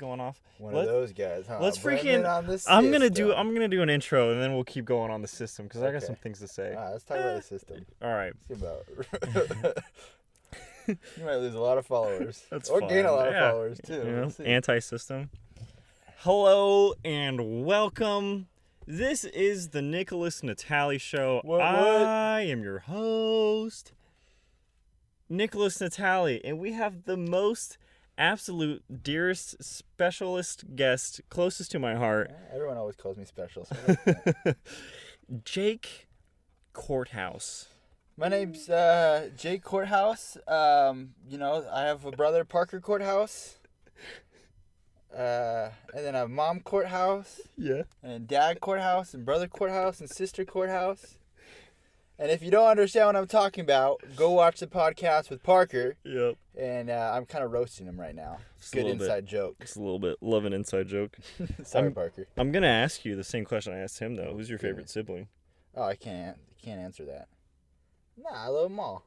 going off. One of those guys, huh? Let's Blaming freaking. on the I'm gonna system. do an intro and then we'll keep going on the system because I got Okay. some things to say. All right, let's talk about the system. All right. See about. You might lose a lot of followers. That's or fine. gain a lot of Yeah. followers too. You know, We'll see. anti-system. Hello and welcome. This is the Nickolas Natali Show. What? I am your host, Nickolas Natali, and we have the most absolute dearest specialist guest closest to my heart, Everyone always calls me special. So I like that. Jake Korthuis. My name's Jake Korthuis. I have a brother, Parker Korthuis. And then I have mom Korthuis, Yeah. and dad Korthuis, and brother Korthuis, and sister Korthuis. And if you don't understand what I'm talking about, go watch the podcast with Parker. Yep. And I'm kind of roasting him right now. Just a Good little bit. inside joke. It's a little bit. Love an inside joke. Sorry, Parker. I'm going to ask you the same question I asked him, though. Who's your favorite sibling? Oh, I can't answer that. Nah, I love them all.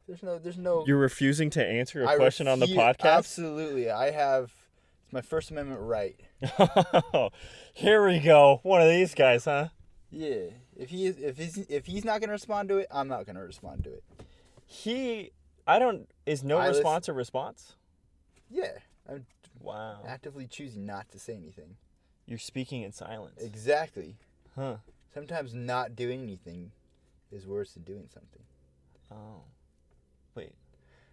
There's no. You're refusing to answer a I question on the refuse- podcast? Absolutely, I have. It's my First Amendment right. Here we go. One of these guys, huh? Yeah. If he's not gonna respond to it, I'm not gonna respond to it. Is no I response a response? Yeah. I'm Wow. actively choosing not to say anything. You're speaking in silence. Exactly. Huh. Sometimes not doing anything is worse than doing something. Oh. Wait.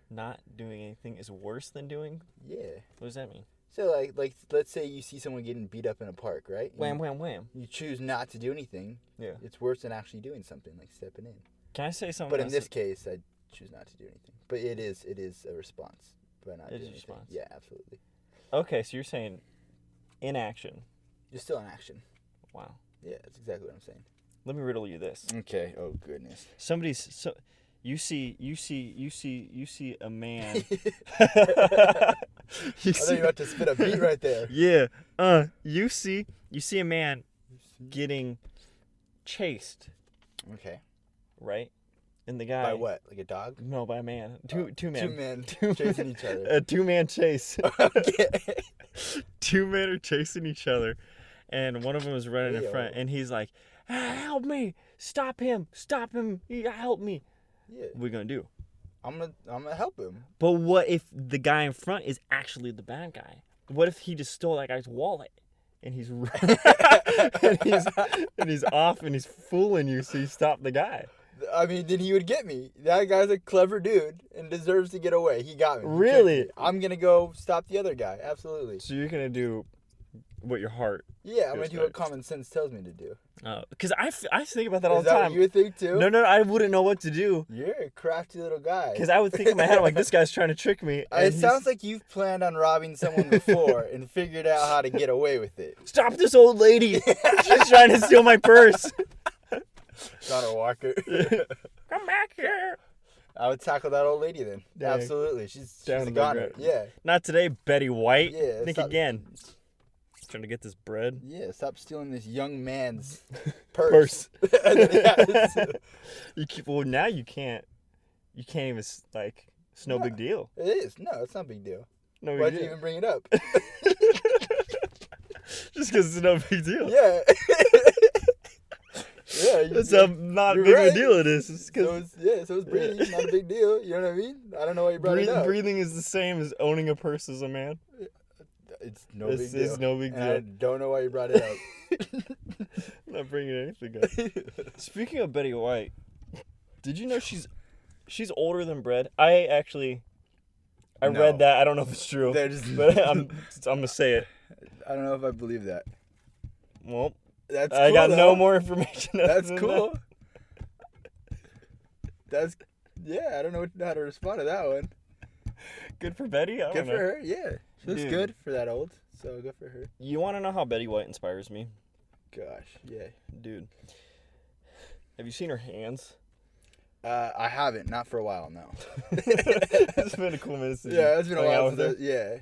Not doing anything is worse than doing? Yeah. What does that mean? So like let's say you see someone getting beat up in a park, right? Wham, wham, wham. You choose not to do anything. Yeah. It's worse than actually doing something, like stepping in. Can I say something But in else? this case, I choose not to do anything. But it is a response by not It is doing a anything. response. Yeah, absolutely. Okay, so you're saying inaction. You're still in action. Wow. Yeah, that's exactly what I'm saying. Let me riddle you this. Okay. Oh goodness. You see a man. I thought you were about to spit a beat right there. Yeah. You see a man getting chased, Okay. right? And the guy By what? Like a dog? No, by a man. Two men. Two men Two chasing men. each other. A 2-man chase. Okay. 2 men are chasing each other, and one of them is running in Hey-o. front, and he's like, "Help me! Stop him! Help me!" Yeah. What are we gonna do? I'm gonna help him. But what if the guy in front is actually the bad guy? What if he just stole that guy's wallet and he's and he's off and he's fooling you, so you stop the guy? I mean, then he would get me. That guy's a clever dude and deserves to get away. He got me. He Really? tricked me. I'm gonna go stop the other guy. Absolutely. So you're gonna do what your heart? Yeah, I'm gonna Feels do right. what common sense tells me to do. Because I think about that all Is the that time. what you would think too? No, I wouldn't know what to do. You're a crafty little guy. Because I would think in my head, I'm like, this guy's trying to trick me. and It he's- sounds like you've planned on robbing someone before and figured out how to get away with it. Stop this old lady! She's trying to steal my purse. Connor Walker. Come back here. I would tackle that old lady then. Dang. Absolutely. She's Down a the goner. gut. Yeah. Not today, Betty White. Yeah. Think stop- again. Trying to get this bread. Yeah, stop stealing this young man's purse. Well, now you can't. You can't even like. It's no big deal. It is. No, it's not a big deal. No big Why'd you deal. even bring it up? Just because it's no big deal. Yeah. Yeah. That's how not you're big right. a deal it is. It's 'cause So it's breathing. Not a big deal. You know what I mean? I don't know why you brought it up. breathing is the same as owning a purse as a man. It's no This big deal. is no big And I deal. don't know why you brought it up. I'm not bringing anything up. Speaking of Betty White, did you know she's older than Bread? I No. read that. I don't know if it's true, They're just- but I'm gonna say it. I don't know if I believe that. Well, That's I cool, got though. no more information. other That's than cool. Yeah, I don't know how to respond to that one. that. Good for Betty. I Good don't for know. her, yeah. She looks Dude. good for that old, so good for her. You want to know how Betty White inspires me, Gosh, yeah. dude? Have you seen her hands? I haven't, not for a while, no. It's been a cool minute since Yeah, you it's been a hung out while with her. since yeah.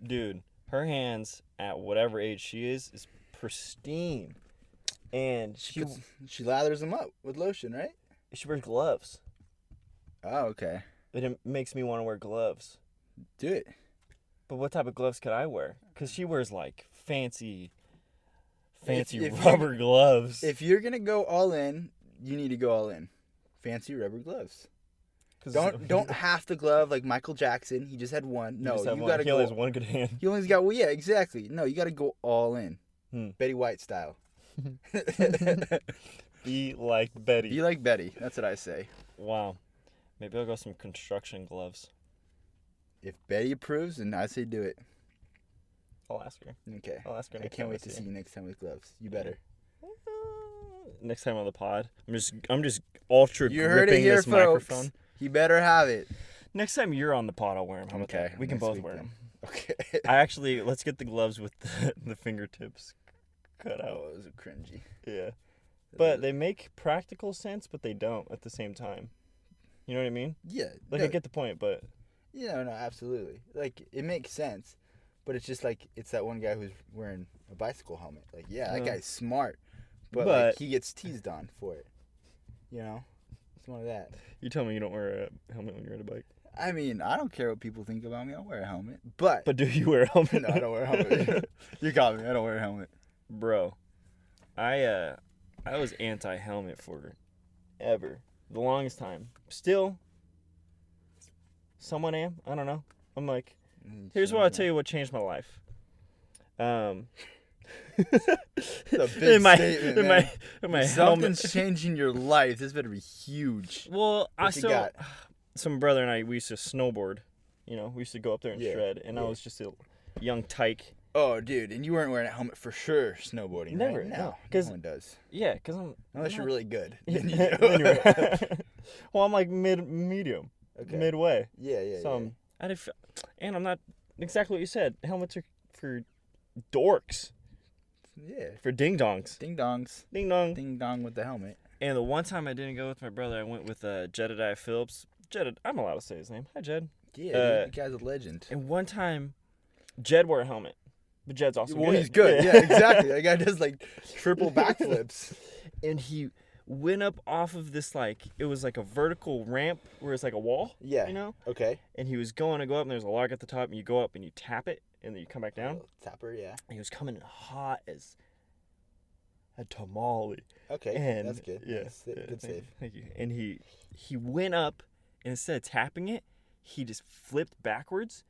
Dude, her hands at whatever age she is pristine, and She lathers them up with lotion, right? she wears gloves. Oh, okay. It makes me want to wear gloves. Do it. But what type of gloves could I wear? Because she wears, like, fancy If rubber gloves. If you're going to go all in, you need to go all in. Fancy rubber gloves. Don't half the glove like Michael Jackson. He just had one. No, you got to go. He only has one good hand. He only got, well, yeah, exactly. No, you got to go all in. Hmm. Betty White style. Be like Betty. Be like Betty. That's what I say. Wow. Maybe I'll go some construction gloves. If Betty approves, then I say do it. I'll ask her. Okay. I'll ask her. I can't wait to see you next time with gloves. You better. Next time on the pod, I'm just ultra You heard it gripping here, this folks. microphone. You better have it. Next time you're on the pod, I'll wear them. How about Okay. that? We can next both week wear then. them. Okay. Let's get the gloves with the fingertips cut out. Oh, those are cringy. Yeah. But they make practical sense, but they don't at the same time. You know what I mean? Yeah. Like, no, I get the point, but... Yeah, no, absolutely. Like, it makes sense, but it's just like, it's that one guy who's wearing a bicycle helmet. Like, yeah, that guy's smart, but like, he gets teased on for it. You know? It's one of that. You tell me you don't wear a helmet when you're on a bike. I mean, I don't care what people think about me. I'll wear a helmet. But do you wear a helmet? No, I don't wear a helmet. You got me. I don't wear a helmet. Bro, I was anti-helmet forever. The longest time. Still, somewhat am. I don't know. I'm like, here's what I'll tell you what changed my life. It's a big statement, man. In my Something's helmet. changing your life. This better be huge. Well, got? Some brother and I, we used to snowboard. You know, we used to go up there and shred, and I was just a young tyke. Oh, dude, and you weren't wearing a helmet for sure snowboarding, Never, right? no. No one does. Yeah, because Unless you're really good. Well, I'm like medium, midway. Yeah. So and I'm not exactly what you said. Helmets are for dorks. Yeah. For ding dongs. Ding dongs. Ding dong. Ding dong with the helmet. And the one time I didn't go with my brother, I went with Jedediah Phillips. I'm allowed to say his name. Hi, Jed. Yeah, dude, the guy's a legend. And one time, Jed wore a helmet. But Jed's also good. Well, he's good. Yeah, exactly. That guy does like triple backflips. And he went up off of this, like, it was like a vertical ramp where it's like a wall. Yeah. You know? Okay. And he was going to go up, and there's a log at the top, and you go up and you tap it, and then you come back down. Tapper, yeah. And he was coming in hot as a tamale. Okay, And that's good. Yeah. Good save. Thank you. And he went up, and instead of tapping it, he just flipped backwards,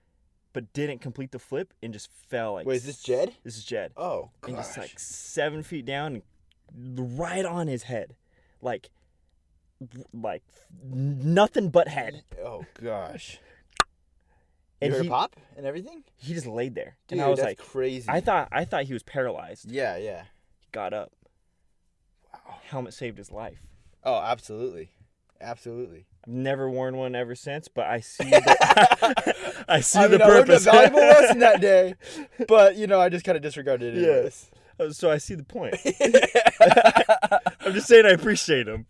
but didn't complete the flip and just fell like. Wait, is this Jed? This is Jed. Oh, gosh. And just like 7 feet down, and right on his head, like nothing but head. Oh gosh. And you heard pop and everything? He just laid there, Dude, and I was that's like, crazy. I thought he was paralyzed. Yeah. He got up. Wow. Helmet saved his life. Oh, absolutely. I've Never worn one ever since, but I see the, I see the I learned a purpose. valuable lesson that day, but I just kind of disregarded it. Anyways. So I see the point. I'm just saying I appreciate him.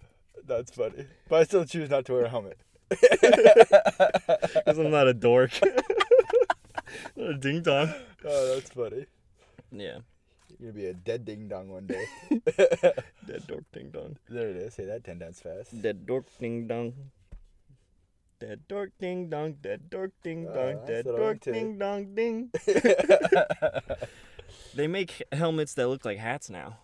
That's funny, but I still choose not to wear a helmet. Because I'm not a dork. Not a ding dong. Oh, that's funny. Yeah. You're gonna be a dead ding dong one day. Dead dork ding dong. There it is. Say that 10 times fast. Dead dork ding dong. Dead dork ding dong. Dead dork ding dong. Dead dork ding dong ding. They make helmets that look like hats now.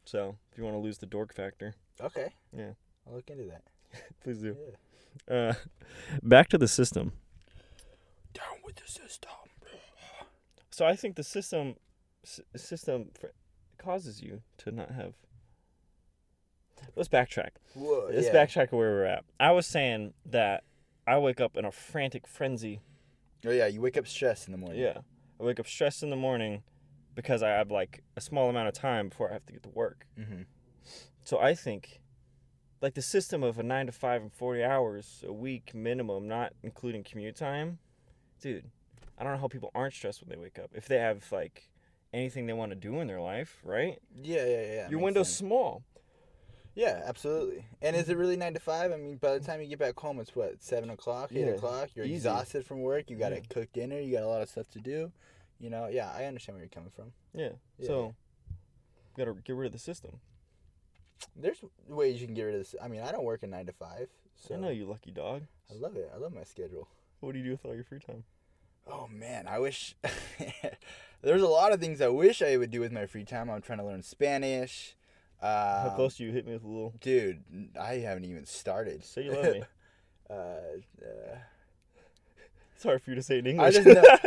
So if you want to lose the dork factor. Okay. Yeah. I'll look into that. Please do. Yeah. Back to the system. Down with the system. So I think the system causes you to not have. Let's backtrack. Whoa, Let's backtrack where we're at. I was saying that I wake up in a frantic frenzy. Oh yeah, you wake up stressed in the morning. Yeah, I wake up stressed in the morning because I have like a small amount of time before I have to get to work. Mm-hmm. So I think, like the system of a 9 to 5 and 40 hours a week minimum, not including commute time, dude. I don't know how people aren't stressed when they wake up. If they have like anything they want to do in their life, right? Yeah. Your window's small. Yeah, absolutely. And is it really 9 to 5? I mean, by the time you get back home, it's what, 7 o'clock, 8 o'clock? You're easy. exhausted from work. You got to cook dinner. You got a lot of stuff to do. Yeah, I understand where you're coming from. Yeah. So, you got to get rid of the system. There's ways you can get rid of this. I mean, I don't work a 9 to 5. So I know, you lucky dog. I love it. I love my schedule. What do you do with all your free time? Oh man, I wish there's a lot of things I wish I would do with my free time. I'm trying to learn Spanish. How close do you hit me with a little? Dude, I haven't even started. Say you love me. It's hard for you to say in I English.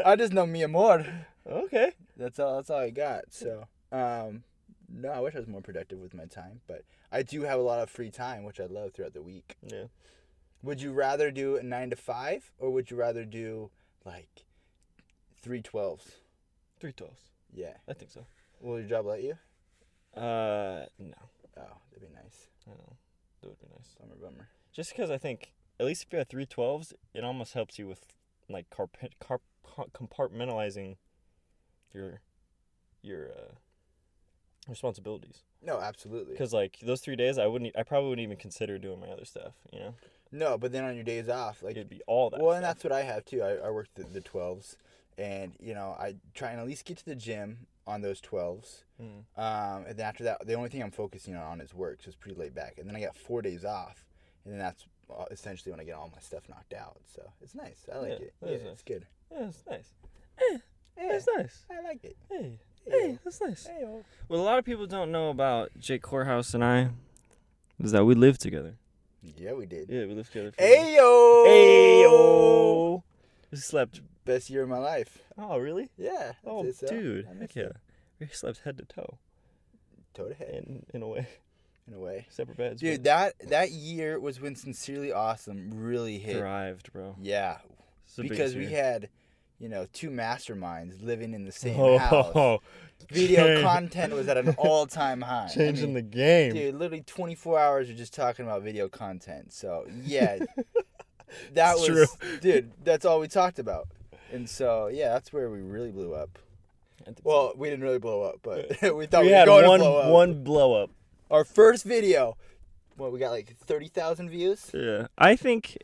I just know mi amor. Okay. That's all I got. So, no, I wish I was more productive with my time, but I do have a lot of free time, which I love throughout the week. Yeah. Would you rather do a 9 to 5, or would you rather do like 3 12s? 3 12s. Yeah. I think so. Will your job let you? No. Oh, that'd be nice. I know. That would be nice. Bummer. Just because I think, at least if you have 3 12s, it almost helps you with, like, compartmentalizing your responsibilities. No, absolutely. Because, like, those 3 days, I probably wouldn't even consider doing my other stuff, you know? No, but then on your days off, like, it'd be all that well, stuff. And that's what I have, too. I work the 12s, and, you know, I try and at least get to the gym on those 12s. And then after that, the only thing I'm focusing on is work, so it's pretty laid back. And then I got 4 days off, and then that's essentially when I get all my stuff knocked out. So it's nice. I like it. Yeah, nice. It's good. Yeah, it's nice. That's nice. I like it. Hey, that's nice. Hey-o. What a lot of people don't know about Jake Korthuis and I is that we live together. Yeah, we did. Yeah, we lived together. Ayo! Ayo! We slept. Best year of my life. Oh, really? Yeah. Oh, I'd say so. dude. I Heck miss yeah. it. We slept head to toe. Toe to head. In a way. In a way. Separate beds. Dude, that year was when Sincerely Awesome really hit. Thrived, bro. Yeah. Because we had, you know, 2 masterminds living in the same house. Video content was at an all-time high. Changing the game. Dude, literally 24 hours of just talking about video content. So, yeah. That was true. Dude, that's all we talked about. And so, yeah, that's where we really blew up. Well, we didn't really blow up, but we thought we were going to blow up. One blow up. Our first video. What, we got like 30,000 views? Yeah. I think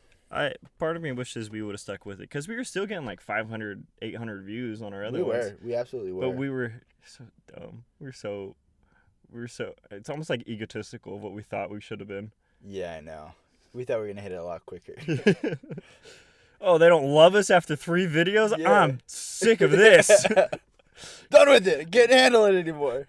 part of me wishes we would have stuck with it because we were still getting like 500, 800 views on our other ones. We absolutely were. But we were so dumb. We were so it's almost like egotistical of what we thought we should have been. Yeah, I know. We thought we were going to hit it a lot quicker. Oh, they don't love us after 3 videos? Yeah. I'm sick of this. Done with it. Can't handle it anymore.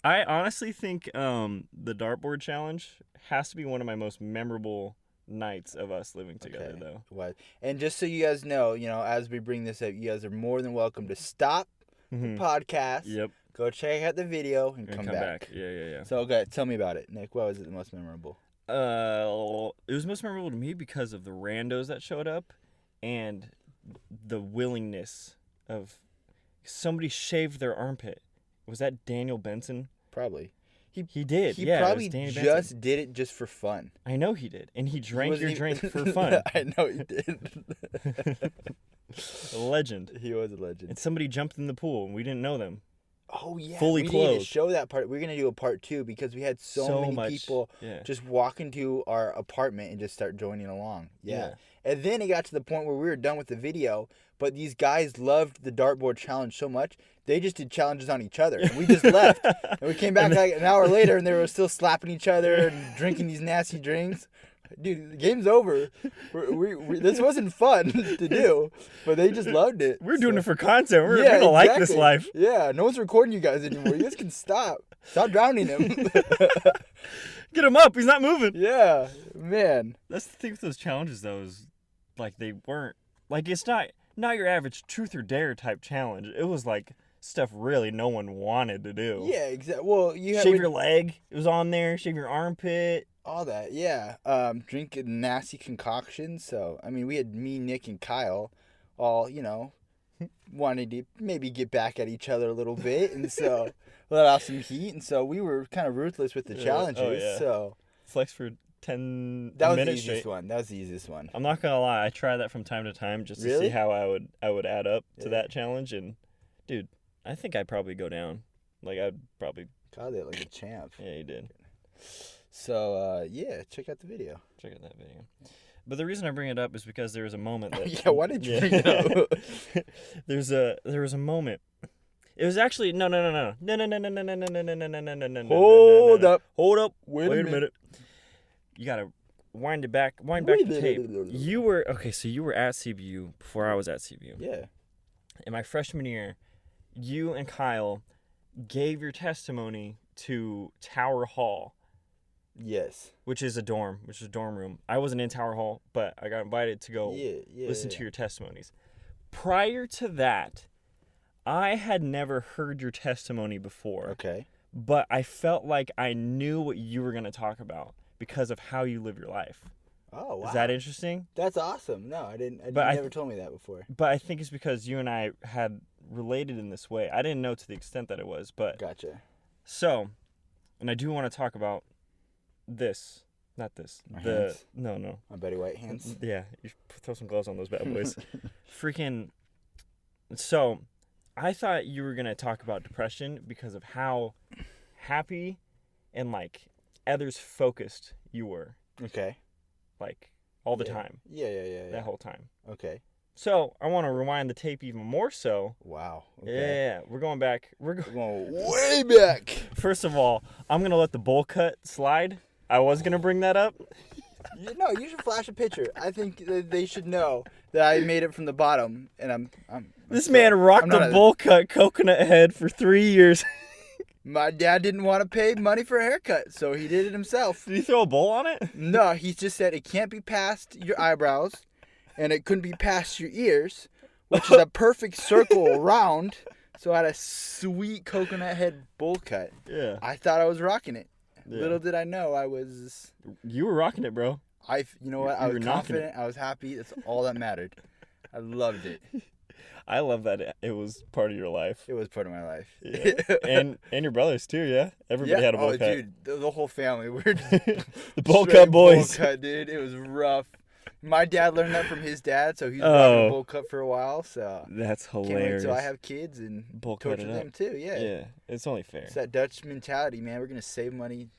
I honestly think the Dartboard challenge has to be one of my most memorable nights of us living together, though. What? And just so you guys know, as we bring this up, you guys are more than welcome to stop the podcast. Yep. Go check out the video and come back. Yeah. So, okay, tell me about it, Nick. Why was it the most memorable? It was most memorable to me because of the randos that showed up and the willingness of somebody shaved their armpit. Was that Daniel Benson? Probably. He did. He yeah, probably just did it just for fun. I know he did. And he drank your drink for fun. I know he did. A legend. He was a legend. And somebody jumped in the pool and we didn't know them. Oh, yeah. Fully clothed. We need to show that part. We're going to do a part 2 because we had so many people just walk into our apartment and just start joining along. Yeah. And then it got to the point where we were done with the video, but these guys loved the Dartboard challenge so much, they just did challenges on each other. And we just left. And we came back like an hour later and they were still slapping each other and drinking these nasty drinks. Dude, the game's over. This wasn't fun to do, but they just loved it. We're doing it for content. We're going to like this life. Yeah, no one's recording you guys anymore. You guys can stop. Stop drowning him. Get him up. He's not moving. Yeah, man. That's the thing with those challenges, though, is like they weren't, like it's not your average truth or dare type challenge. It was like stuff really no one wanted to do. Yeah, exactly. Well, shave your leg. It was on there. Shave your armpit. All that, yeah. Drink a nasty concoction. So, I mean, we had me, Nick, and Kyle all, wanted to maybe get back at each other a little bit. And so, let off some heat. And so, we were kind of ruthless with the challenges. Oh, yeah. So, flex for 10 minutes. That was the easiest one. That was the easiest one. I'm not going to lie. I try that from time to time just to see how I would add up to that challenge. And, dude, I think I'd probably go down. Like, I'd probably. Kyle did like a champ. Yeah, he did. So, check out the video. Check out that video. But the reason I bring it up is because there was a moment that... yeah, why did you bring it up? There was a moment. It was actually... No. Hold up. Hold up. Wait a minute. You gotta wind back the tape. You were so you were at CBU before I was at CBU. Yeah. In my freshman year, you and Kyle gave your testimony to Tower Hall. Yes. Which is a dorm room. I wasn't in Tower Hall, but I got invited to go listen to your testimonies. Prior to that, I had never heard your testimony before. Okay. But I felt like I knew what you were going to talk about because of how you live your life. Oh, wow. Is that interesting? That's awesome. No, I didn't. You never told me that before. But I think it's because you and I had related in this way. I didn't know to the extent that it was, but... Gotcha. So, and I do want to talk about this. Not this. My hands? No. My Betty White hands? Yeah, you throw some gloves on those bad boys. Freaking... So, I thought you were going to talk about depression because of how happy and, like, others-focused you were. Okay. Like, all the time. Yeah. That whole time. Okay. So, I want to rewind the tape even more so. Wow. Okay. Yeah, we're going back. We're going way back. First of all, I'm going to let the bowl cut slide. I was going to bring that up. No, you should flash a picture. I think that they should know that I made it from the bottom, and I'm this man rocked the bowl cut coconut head for 3 years. My dad didn't want to pay money for a haircut, so he did it himself. Did he throw a bowl on it? No, he just said it can't be past your eyebrows, and it couldn't be past your ears, which is a perfect circle around. So I had a sweet coconut head bowl cut. Yeah. I thought I was rocking it. Yeah. Little did I know I was... You were rocking it, bro. You know what? I was confident. I was happy. That's all that mattered. I loved it. I love that it was part of your life. It was part of my life. Yeah. and your brothers too, yeah? Everybody had a bowl cut. Oh, dude, the whole family. We're the bowl cut boys. Bowl cut, dude. It was rough. My dad learned that from his dad, so he's rocking a bowl cut for a while. So that's hilarious. Can't wait till I have kids and bowl torture them too. Yeah. Yeah, it's only fair. It's that Dutch mentality, man. We're gonna save money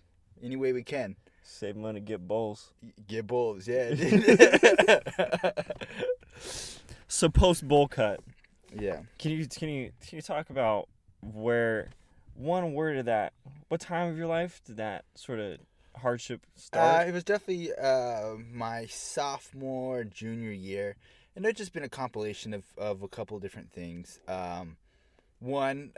any way we can. Save money, get bowls. Get bowls, yeah. So post bowl cut. Yeah. Can you talk about what time of your life did that sort of hardship start? It was definitely my sophomore, junior year, and it's just been a compilation of a couple of different things. One,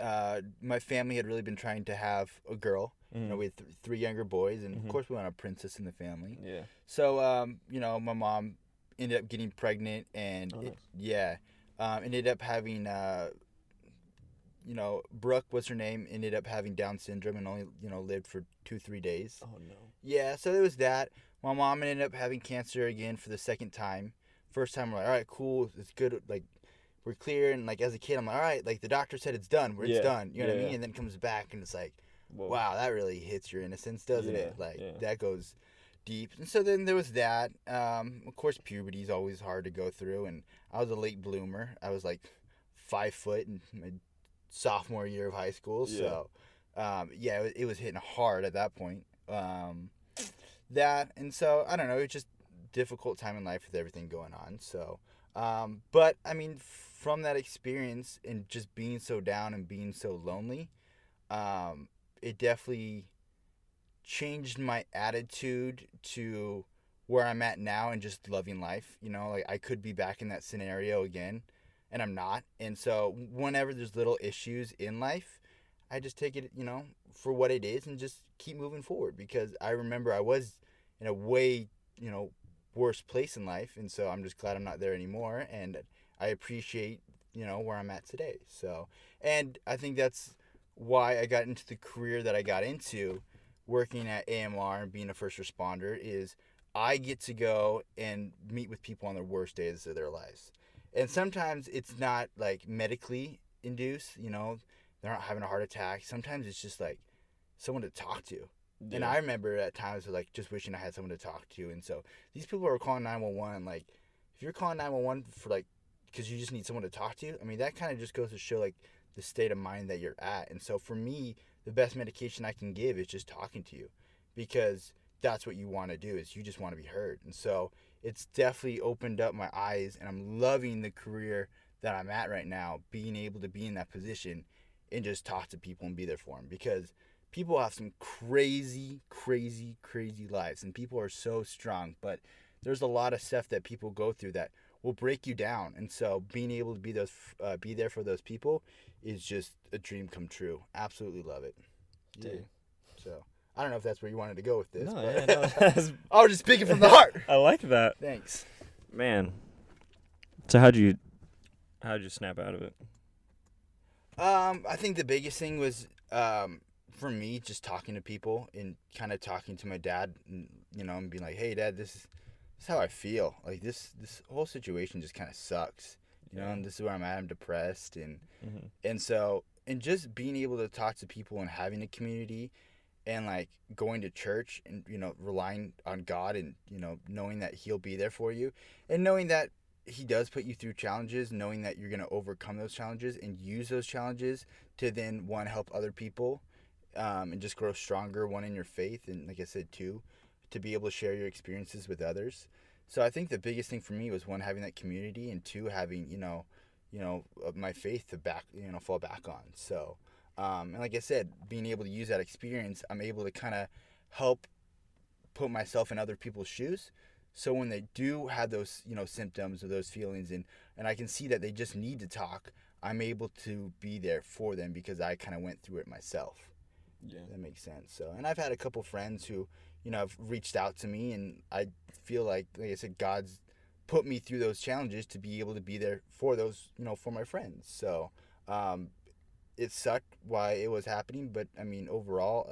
my family had really been trying to have a girl. Mm-hmm. You know, we had three younger boys, and of course we want a princess in the family. Yeah. So, my mom ended up getting pregnant, and ended up having, Brooke, what's her name, ended up having Down syndrome and only, lived for 2-3 days. Oh, no. Yeah, so there was that. My mom ended up having cancer again for the second time. First time, we're like, all right, cool, it's good, like, we're clear. And, like, as a kid, I'm like, all right, like, the doctor said it's done. It's done. You know what I mean? And then it comes back, and it's like, whoa. Wow, that really hits your innocence, doesn't it? Like, that goes deep. And so then there was that. Of course, puberty is always hard to go through, and I was a late bloomer. I was like 5 foot in my sophomore year of high school. So, it was hitting hard at that point. And so, I don't know, it's just difficult time in life with everything going on. So, but I mean, from that experience and just being so down and being so lonely, it definitely changed my attitude to where I'm at now and just loving life. Like, I could be back in that scenario again, and I'm not. And so whenever there's little issues in life, I just take it, for what it is and just keep moving forward, because I remember I was in a way, worse place in life. And so I'm just glad I'm not there anymore. And I appreciate, where I'm at today. So, and I think that's why I got into the career that I got into, working at AMR and being a first responder, is I get to go and meet with people on their worst days of their lives. And sometimes it's not like medically induced, they're not having a heart attack. Sometimes it's just like someone to talk to. Yeah. And I remember at times like just wishing I had someone to talk to. And so these people are calling 911, like, if you're calling 911 for like, because you just need someone to talk to, I mean, that kind of just goes to show like the state of mind that you're at. And so for me, the best medication I can give is just talking to you, because that's what you want to do, is you just want to be heard. And so it's definitely opened up my eyes, and I'm loving the career that I'm at right now, being able to be in that position and just talk to people and be there for them, because people have some crazy, crazy, crazy lives, and people are so strong. But there's a lot of stuff that people go through that will break you down, and so being able to be there for those people is just a dream come true. Absolutely love it. Yeah. So I don't know if that's where you wanted to go with this. No, but yeah, no, I was just speaking from the heart. I like that. Thanks, man. So how'd you snap out of it? I think the biggest thing was for me just talking to people and kind of talking to my dad, and, and being like, "Hey, Dad, this is how I feel. Like this whole situation just kind of sucks, and this is where I'm at. I'm depressed, and and just being able to talk to people and having a community, and like going to church and relying on God, and knowing that He'll be there for you, and knowing that He does put you through challenges, knowing that you're going to overcome those challenges and use those challenges to then, one, help other people and just grow stronger, one, in your faith, and like I said, two, to be able to share your experiences with others. So I think the biggest thing for me was, one, having that community, and two, having, my faith to fall back on. So, and like I said, being able to use that experience, I'm able to kind of help put myself in other people's shoes. So when they do have those, symptoms or those feelings, and I can see that they just need to talk, I'm able to be there for them because I kind of went through it myself. Yeah, that makes sense. So, and I've had a couple friends who, have reached out to me, and I feel like I said, God's put me through those challenges to be able to be there for those, for my friends. So, it sucked why it was happening, but I mean, overall,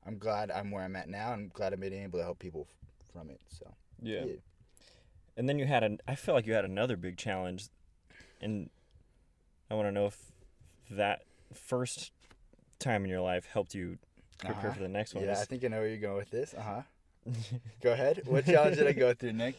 I'm glad I'm where I'm at now. I'm glad I've been able to help people from it. So. Yeah. And then I feel like you had another big challenge, and I want to know if that first time in your life helped you prepare for the next one. Yeah, I think I know where you're going with this. Go ahead. What challenge did I go through, Nick?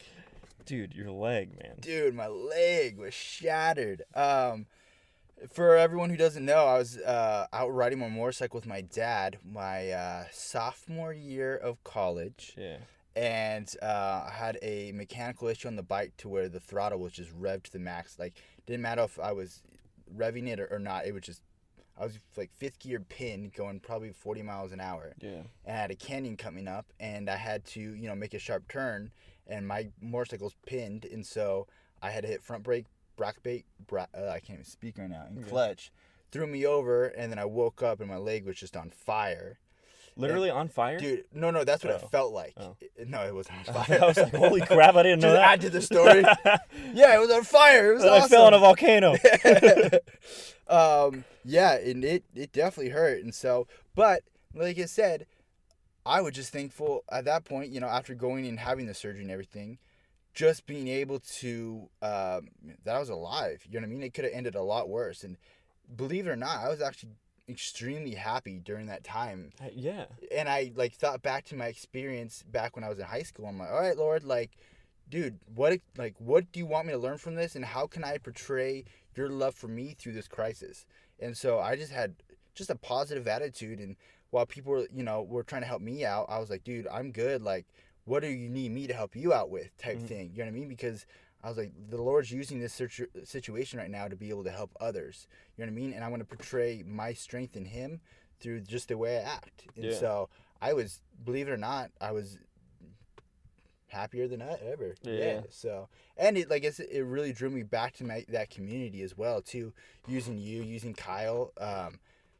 Dude, your leg, man. Dude, my leg was shattered. For everyone who doesn't know, I was out riding my motorcycle with my dad my sophomore year of college. Yeah. And I had a mechanical issue on the bike to where the throttle was just revved to the max. Like, didn't matter if I was revving it or not. It was just, I was like fifth gear pin going probably 40 miles an hour. Yeah. And I had a canyon coming up, and I had to, make a sharp turn, and my motorcycle's pinned, and so I had to hit front brake, I can't even speak right now, and clutch. Threw me over, and then I woke up, and my leg was just on fire. Literally on fire? Dude, no, that's what it felt like. Oh. No, it wasn't on fire. I was like, holy crap, I didn't know that. Add to the story. Yeah, it was on fire. It was awesome. I fell in a volcano. Yeah, and it definitely hurt. And so, but like I said, I was just thankful at that point, after going and having the surgery and everything, just being able to, that I was alive. You know what I mean? It could have ended a lot worse. And believe it or not, I was actually extremely happy during that time. Yeah. And I thought back to my experience back when I was in high school. I'm like, all right, Lord, dude, what do you want me to learn from this, and how can I portray your love for me through this crisis? And so I just had just a positive attitude, and while people were, were trying to help me out, I was like, dude, I'm good. Like, what do you need me to help you out with type thing? You know what I mean? Because I was like, the Lord's using this situation right now to be able to help others. You know what I mean? And I want to portray my strength in Him through just the way I act. And so I was, believe it or not, I was happier than ever. Yeah. So, and it, like I said, it really drew me back to that community as well too. Using Kyle,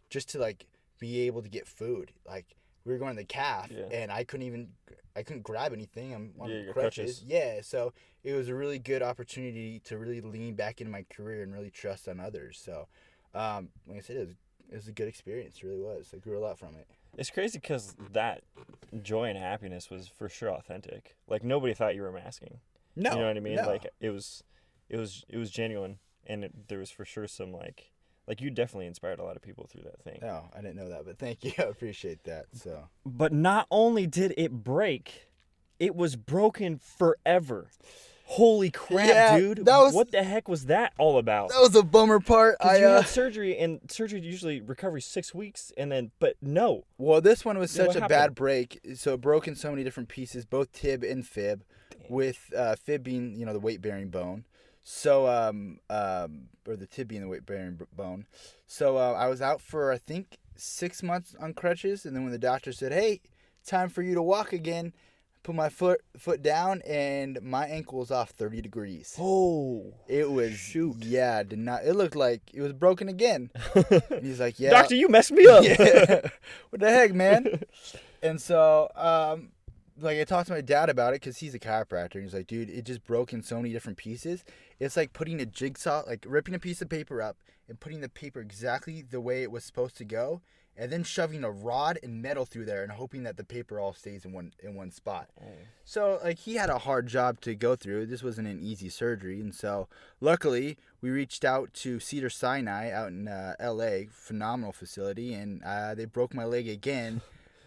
just to be able to get food. Like, we were going to the calf, and I couldn't grab anything. I'm on crutches. Yeah, so it was a really good opportunity to really lean back into my career and really trust on others. So, like I said, it was a good experience. It really was. I grew a lot from it. It's crazy because that joy and happiness was for sure authentic. Like, nobody thought you were masking. No, you know what I mean? No. Like, it was genuine, and there was for sure some like you definitely inspired a lot of people through that thing. Oh, I didn't know that, but thank you. I appreciate that. So, but not only did it break, it was broken forever. Holy crap, dude! What the heck was that all about? That was a bummer part. You had surgery, and surgery usually recovers 6 weeks, but no. Well, this one was such a bad break, so it broke in so many different pieces, both tib and fib. Damn. With fib being the weight bearing bone. So, or the tib being the weight-bearing bone. So, I was out for, I think, 6 months on crutches, and then when the doctor said, "Hey, time for you to walk again," I put my foot down, and my ankle was off 30 degrees. Oh, it was shoot. Yeah, did not. It looked like it was broken again. And he's like, "Yeah, doctor, you messed me up." Yeah. What the heck, man? And so, like I talked to my dad about it because he's a chiropractor. And he's like, "Dude, it just broke in so many different pieces. It's like putting a jigsaw, like ripping a piece of paper up and putting the paper exactly the way it was supposed to go, and then shoving a rod and metal through there and hoping that the paper all stays in one spot." Oh. So like he had a hard job to go through. This wasn't an easy surgery, and so luckily we reached out to Cedars-Sinai out in L.A. Phenomenal facility, and they broke my leg again.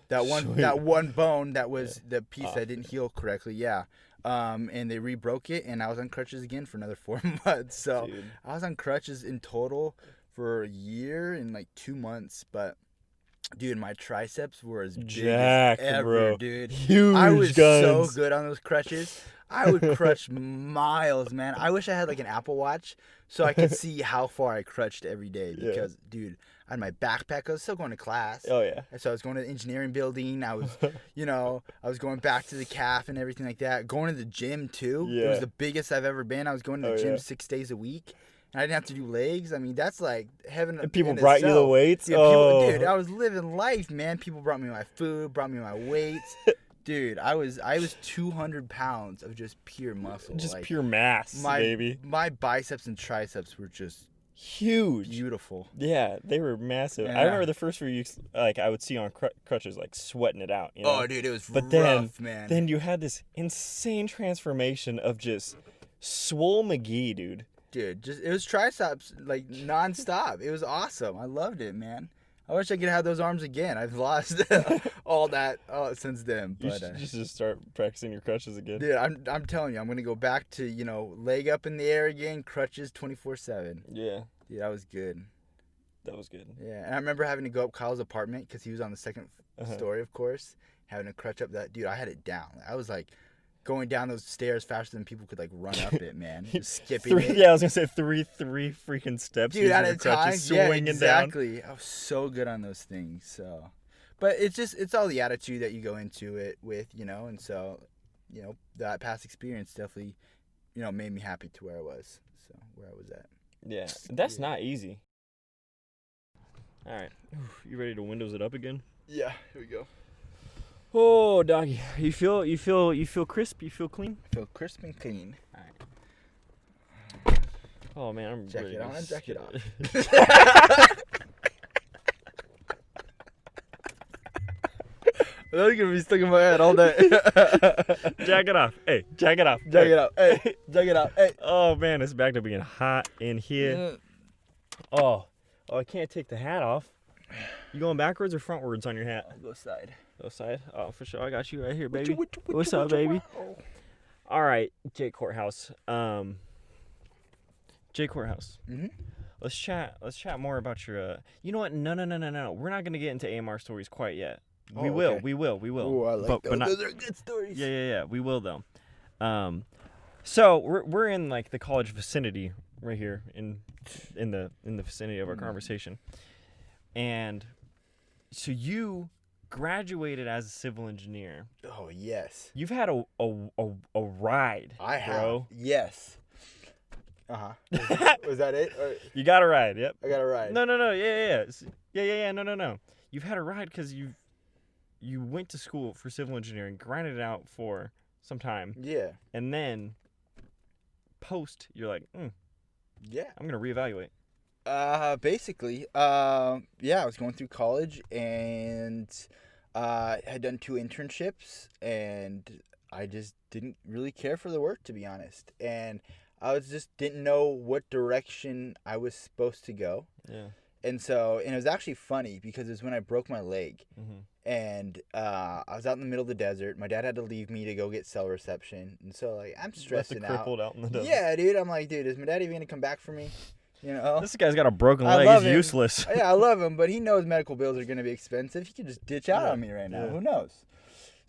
That one bone that was the piece that didn't heal correctly. Yeah. And they re-broke it, and I was on crutches again for another 4 months. So dude. I was on crutches in total for a year and like 2 months. But dude, my triceps were as big as ever, bro. Dude. Huge I was guns. so good on those crutches. I would crutch miles, man. I wish I had like an Apple Watch so I could see how far I crutched every day because, dude, I had my backpack. I was still going to class. Oh, yeah. So I was going to the engineering building. I was, I was going back to the calf and everything like that. Going to the gym, too. Yeah. It was the biggest I've ever been. I was going to the gym 6 days a week. And I didn't have to do legs. I mean, that's like heaven. And people brought you the weights? Yeah, dude, I was living life, man. People brought me my food, brought me my weights. Dude, I was 200 pounds of just pure muscle. Just like, pure mass, baby. My biceps and triceps were just huge. Beautiful. Yeah, they were massive. Yeah. I remember the first few weeks, like, I would see you on crutches, like, sweating it out. You know? Oh, dude, it was rough, man. Then you had this insane transformation of just swole McGee, dude. Dude, it was triceps, like, nonstop. It was awesome. I loved it, man. I wish I could have those arms again. I've lost all that since then. But you should just start practicing your crutches again. Dude, I'm telling you, I'm gonna go back to leg up in the air again, crutches 24/7. Yeah. Dude, that was good. That was good. Yeah, and I remember having to go up Kyle's apartment because he was on the second story, of course, having to crutch up that. Dude, I had it down. I was like going down those stairs faster than people could like run up it, man. Just skipping it. Yeah, I was gonna say three freaking steps. Dude, at a time, yeah, exactly. Down. I was so good on those things. So, but it's all the attitude that you go into it with, and so, that past experience definitely, made me happy to where I was. So where I was at. Yeah, that's not easy. All right, you ready to windows it up again? Yeah, here we go. Oh, doggy, you feel crisp? You feel clean? I feel crisp and clean. All right. Oh man, I'm ready. Jacket on and jacket off. That's gonna be stuck in my head all day. Jacket off. Hey, jacket off. Jacket off. Hey, jacket off. Hey. Oh man, it's back to being hot in here. Yeah. Oh, I can't take the hat off. You going backwards or frontwards on your hat? I'll go side. Go side? Oh, for sure. I got you right here, baby. What's up, baby? All right, Jake Korthuis. Jake Korthuis. Mm-hmm. Let's chat more about your. You know what? No. We're not gonna get into AMR stories quite yet. We will. Ooh, I like those. Those are good stories. Yeah. We will though. So we're in like the college vicinity right here in the vicinity of our conversation, and so you graduated as a civil engineer. Oh yes. You've had a ride. I have. Bro. Yes. Was that it? Or... You got a ride. Yep. I got a ride. No. Yeah. No. You've had a ride because you went to school for civil engineering, grinded it out for some time. Yeah. And then you're like, yeah, I'm gonna reevaluate. Basically, I was going through college and had done 2 internships, and I just didn't really care for the work, to be honest. And I didn't know what direction I was supposed to go. Yeah. And it was actually funny because it was when I broke my leg. Mm-hmm. And I was out in the middle of the desert. My dad had to leave me to go get cell reception. And so, like, I'm stressing out. Crippled out in the desert. Yeah, dude. I'm like, dude, is my dad even going to come back for me? This guy's got a broken leg. He's useless. Yeah, I love him, but he knows medical bills are going to be expensive. He could just ditch out on me right now. Yeah. Who knows?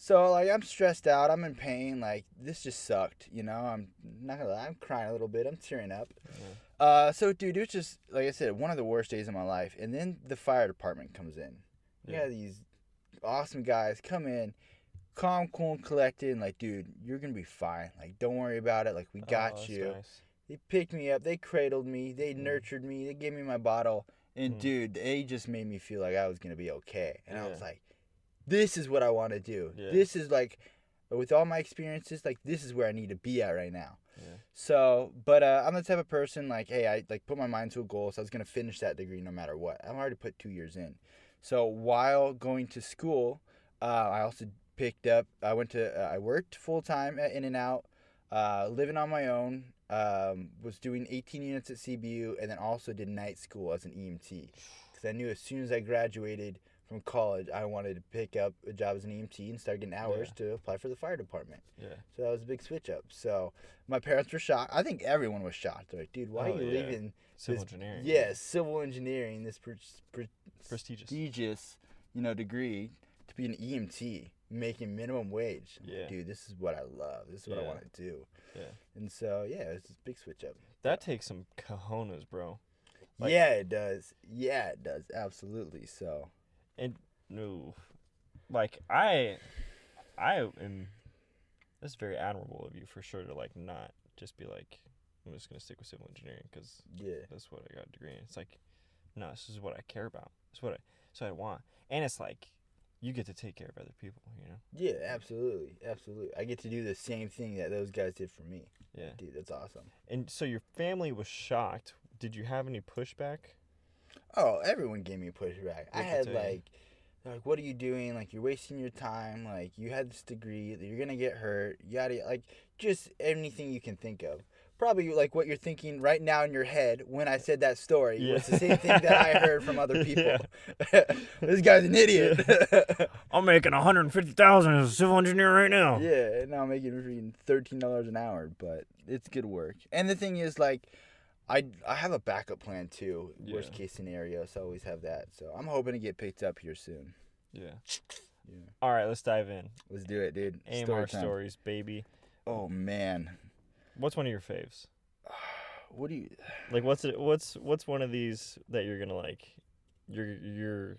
So, like, I'm stressed out. I'm in pain. Like, this just sucked, you know? I'm not gonna lie. I'm crying a little bit. I'm tearing up. So, dude, it was just, like I said, one of the worst days of my life. And then the fire department comes in. Yeah, these awesome guys come in, calm, cool, and collected. And, like, dude, you're gonna be fine. Like, don't worry about it. Like, we got you. Nice. They picked me up. They cradled me. They nurtured me. They gave me my bottle. And, dude, they just made me feel like I was gonna be okay. And I was like, this is what I want to do. Yeah. This is like, with all my experiences, like, this is where I need to be at right now. Yeah. So, but I'm the type of person, like, hey, I like put my mind to a goal, so I was going to finish that degree no matter what. I've already put 2 years in. So while going to school, I also picked up, I worked full-time at In-N-Out, living on my own, was doing 18 units at CBU, and then also did night school as an EMT. Because I knew as soon as I graduated from college, I wanted to pick up a job as an EMT and start getting hours to apply for the fire department. Yeah. So that was a big switch up. So my parents were shocked. I think everyone was shocked. They're like, dude, why are you leaving civil engineering? Yeah, civil engineering, this prestigious, degree to be an EMT, making minimum wage. Yeah. Dude, this is what I love. This is what I want to do. Yeah. And so, it's this big switch up. That takes some cojones, bro. Like, yeah, it does. Yeah, it does. Absolutely. So. And no, like I am. That's very admirable of you for sure to like not just be like, I'm just gonna stick with civil engineering because that's what I got a degree in. It's like, no, this is what I care about. It's what I want, and it's like, you get to take care of other people, you know. Yeah, absolutely. I get to do the same thing that those guys did for me. Yeah, dude, that's awesome. And so your family was shocked. Did you have any pushback? Oh, everyone gave me a pushback. I had like, what are you doing? Like, you're wasting your time. Like, you had this degree. You're gonna get hurt. Yada, like, just anything you can think of. Probably like what you're thinking right now in your head when I said that story. Was the same thing that I heard from other people. This guy's an idiot. I'm making $150,000 as a civil engineer right now. Yeah, and now I'm making $13 an hour, but it's good work. And the thing is, like, I have a backup plan too. Worst case scenario, so I always have that. So I'm hoping to get picked up here soon. Yeah. All right, let's dive in. Let's do it, dude. AMR stories, baby. Oh man. What's one of your faves? What do you like? What's one of these that you're gonna like? You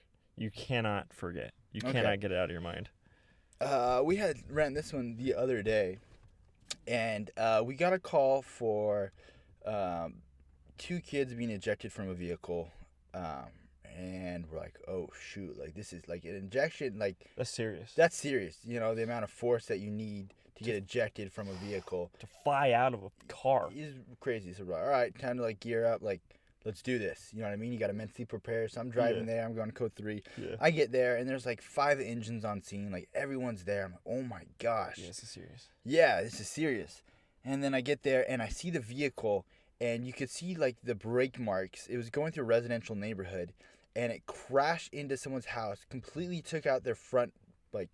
cannot forget. You cannot get it out of your mind. We had ran this one the other day, and we got a call for 2 kids being ejected from a vehicle, and we're like, oh shoot, like this is like an injection, like that's serious. That's serious. You know, the amount of force that you need to get ejected from a vehicle, to fly out of a car, is crazy. So we're like, all right, time to like gear up, like let's do this. You know what I mean? You got to mentally prepare. So I'm driving there. I'm going to code 3. Yeah. I get there and there's like 5 engines on scene. Like everyone's there. I'm like, oh my gosh. Yeah, this is serious. Yeah, this is serious. And then I get there and I see the vehicle. And you could see, like, the brake marks. It was going through a residential neighborhood. And it crashed into someone's house. Completely took out their front, like,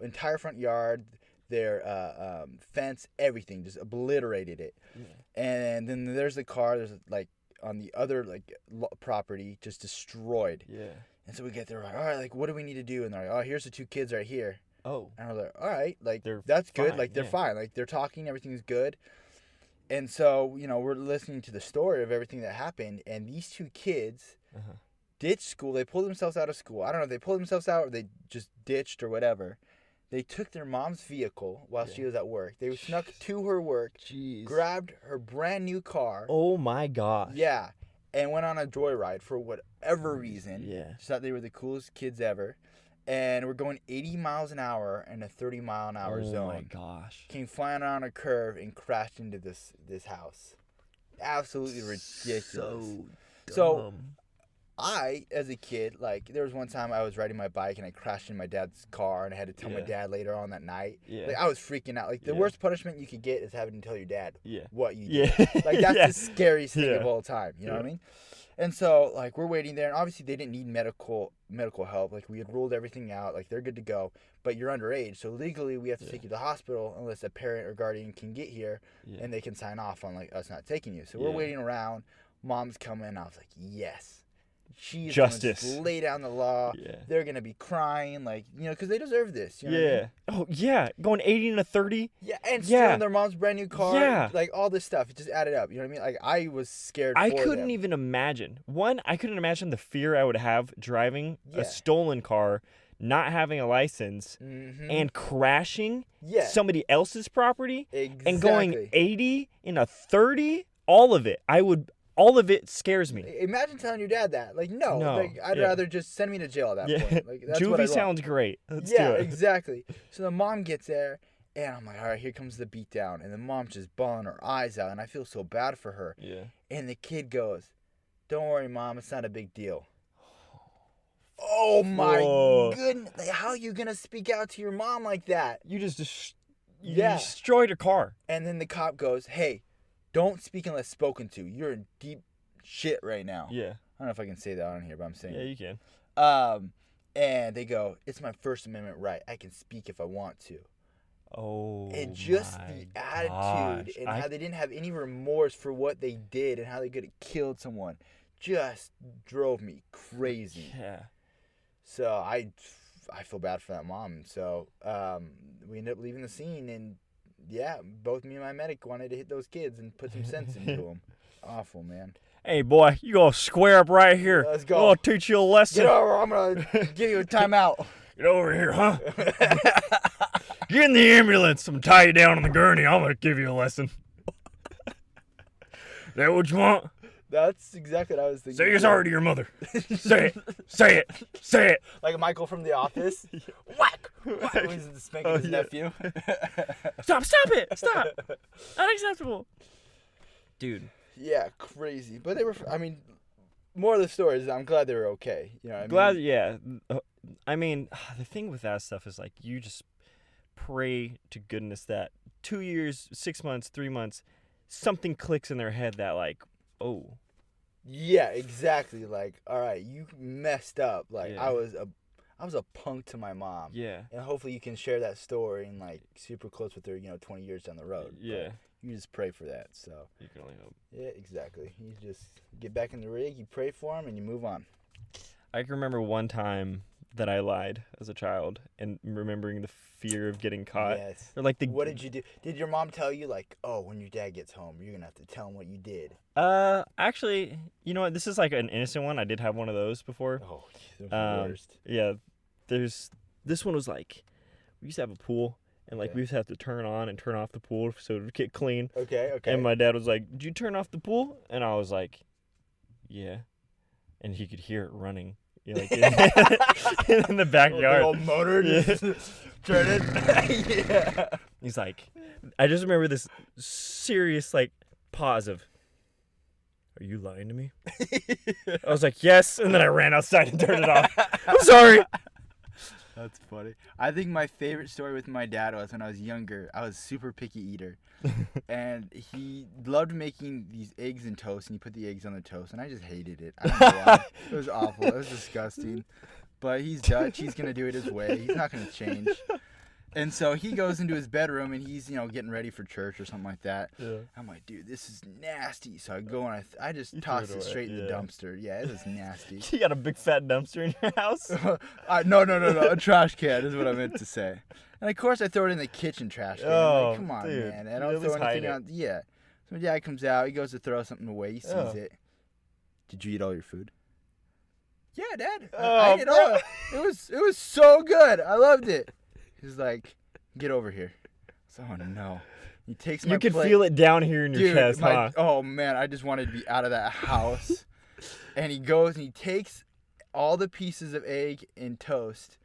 entire front yard. Their fence, everything. Just obliterated it. Yeah. And then there's the car. There's, like, on the other, like, property. Just destroyed. Yeah. And so we get there. We're like, all right, like, what do we need to do? And they're like, oh, here's the 2 kids right here. Oh. And we're like, all right. Like, that's fine. Good. Like, they're fine. Like, they're talking. Everything's good. And so, we're listening to the story of everything that happened, and these 2 kids ditched school. They pulled themselves out of school. I don't know if they pulled themselves out or they just ditched or whatever. They took their mom's vehicle while she was at work. They snuck to her work, grabbed her brand new car. Oh, my gosh. Yeah, and went on a joyride for whatever reason. Yeah. Just thought they were the coolest kids ever. And we're going 80 miles an hour in a 30-mile-an-hour zone. Oh, my gosh. Came flying on a curve and crashed into this house. Absolutely ridiculous. So I, as a kid, like, there was one time I was riding my bike and I crashed in my dad's car and I had to tell my dad later on that night. Yeah. Like, I was freaking out. Like, the worst punishment you could get is having to tell your dad what you did. Like, that's the scariest thing of all time. You know what I mean? And so, like, we're waiting there, and obviously they didn't need medical help. Like, we had ruled everything out. Like, they're good to go. But you're underage, so legally we have to take you to the hospital unless a parent or guardian can get here, and they can sign off on, like, us not taking you. So we're waiting around. Mom's coming. I was like, yes. she's justice. Gonna lay down the law. Yeah. They're gonna be crying, like, you know, because they deserve this. You know Yeah. what I mean? Oh yeah, going 80 and a 30. Yeah, and stealing their mom's brand new car. Yeah. Like all this stuff, it just added up. You know what I mean? Like I was scared. I for couldn't them. even imagine. One, I couldn't imagine the fear I would have driving Yeah. a stolen car, not having a license, and crashing somebody else's property and going 80 in a 30. All of it. All of it scares me. Imagine telling your dad that. Like, no. Like, I'd rather just send me to jail at that point. Like, that's what I Juvie want. sounds great. Let's do it. Exactly. So the mom gets there, and I'm like, all right, here comes the beatdown. And the mom's just bawling her eyes out, and I feel so bad for her. Yeah. And the kid goes, don't worry, Mom, it's not a big deal. Oh, my goodness. Like, how are you going to speak out to your mom like that? You just destroyed her car. And then the cop goes, hey, don't speak unless spoken to. You're in deep shit right now. Yeah. I don't know if I can say that on here, but I'm saying. Yeah, you can. And they go, it's my First Amendment right. I can speak if I want to. Oh, and just the attitude and how they didn't have any remorse for what they did and how they could have killed someone just drove me crazy. Yeah. So I feel bad for that mom. So we ended up leaving the scene, and yeah, both me and my medic wanted to hit those kids and put some sense into them. Awful, man. Hey, boy, you go square up right here. Let's go. I'll teach you a lesson. Get over. I'm going to give you a timeout. Get over here, huh? Get in the ambulance. I'm going to tie you down on the gurney. I'm going to give you a lesson. That what you want? That's exactly what I was thinking. Say you're sorry to your mother. Say it. Say it. Say it. Like Michael from The Office. Whack! Whack! He's spanking his nephew. Stop it. Stop. Unacceptable. Dude. Yeah, crazy. But they were, I mean, more of the story is I'm glad they were okay. You know what I mean? Glad, yeah. I mean, the thing with that stuff is like you just pray to goodness that 2 years, 6 months, 3 months, something clicks in their head that like, oh. Yeah, exactly. Like, all right, you messed up. Like, Yeah. I was a punk to my mom. Yeah. And hopefully you can share that story and like super close with her, 20 years down the road. Yeah. But you just pray for that. So. You can only hope. Yeah, exactly. You just get back in the rig, you pray for him, and you move on. I can remember one time that I lied as a child and remembering the fear of getting caught. Yes. Or like What did you do? Did your mom tell you like, oh, when your dad gets home, you're gonna have to tell him what you did? Actually, you know what? This is like an innocent one. I did have one of those before. Oh, those are the worst. Yeah. This one was like, we used to have a pool. And, like, we used to have to turn on and turn off the pool so it would get clean. Okay. And my dad was like, did you turn off the pool? And I was like, yeah. And he could hear it running. Like, in the backyard. The old motor just turn it. Yeah. He's like, I just remember this serious, like, pause of, are you lying to me? I was like, yes. And then I ran outside and turned it off. I'm sorry. That's funny. I think my favorite story with my dad was when I was younger. I was a super picky eater. And he loved making these eggs and toast, and he put the eggs on the toast, and I just hated it. I don't know why. It was awful. It was disgusting. But he's Dutch. He's going to do it his way. He's not going to change. And so he goes into his bedroom, and he's, getting ready for church or something like that. Yeah. I'm like, dude, this is nasty. So I go and I just toss it straight in the dumpster. Yeah, it was nasty. You got a big fat dumpster in your house? No. A trash can is what I meant to say. And of course, I throw it in the kitchen trash can. I'm like, come on, dude. man. And I don't throw anything out. Yeah. So my dad comes out. He goes to throw something away. He sees it. Did you eat all your food? Yeah, Dad. I ate it all. It was so good. I loved it. He's like, get over here. So, oh, no. He takes my You could plate. feel it down here in your chest, huh? Oh, man. I just wanted to be out of that house. And he goes and he takes all the pieces of egg and toast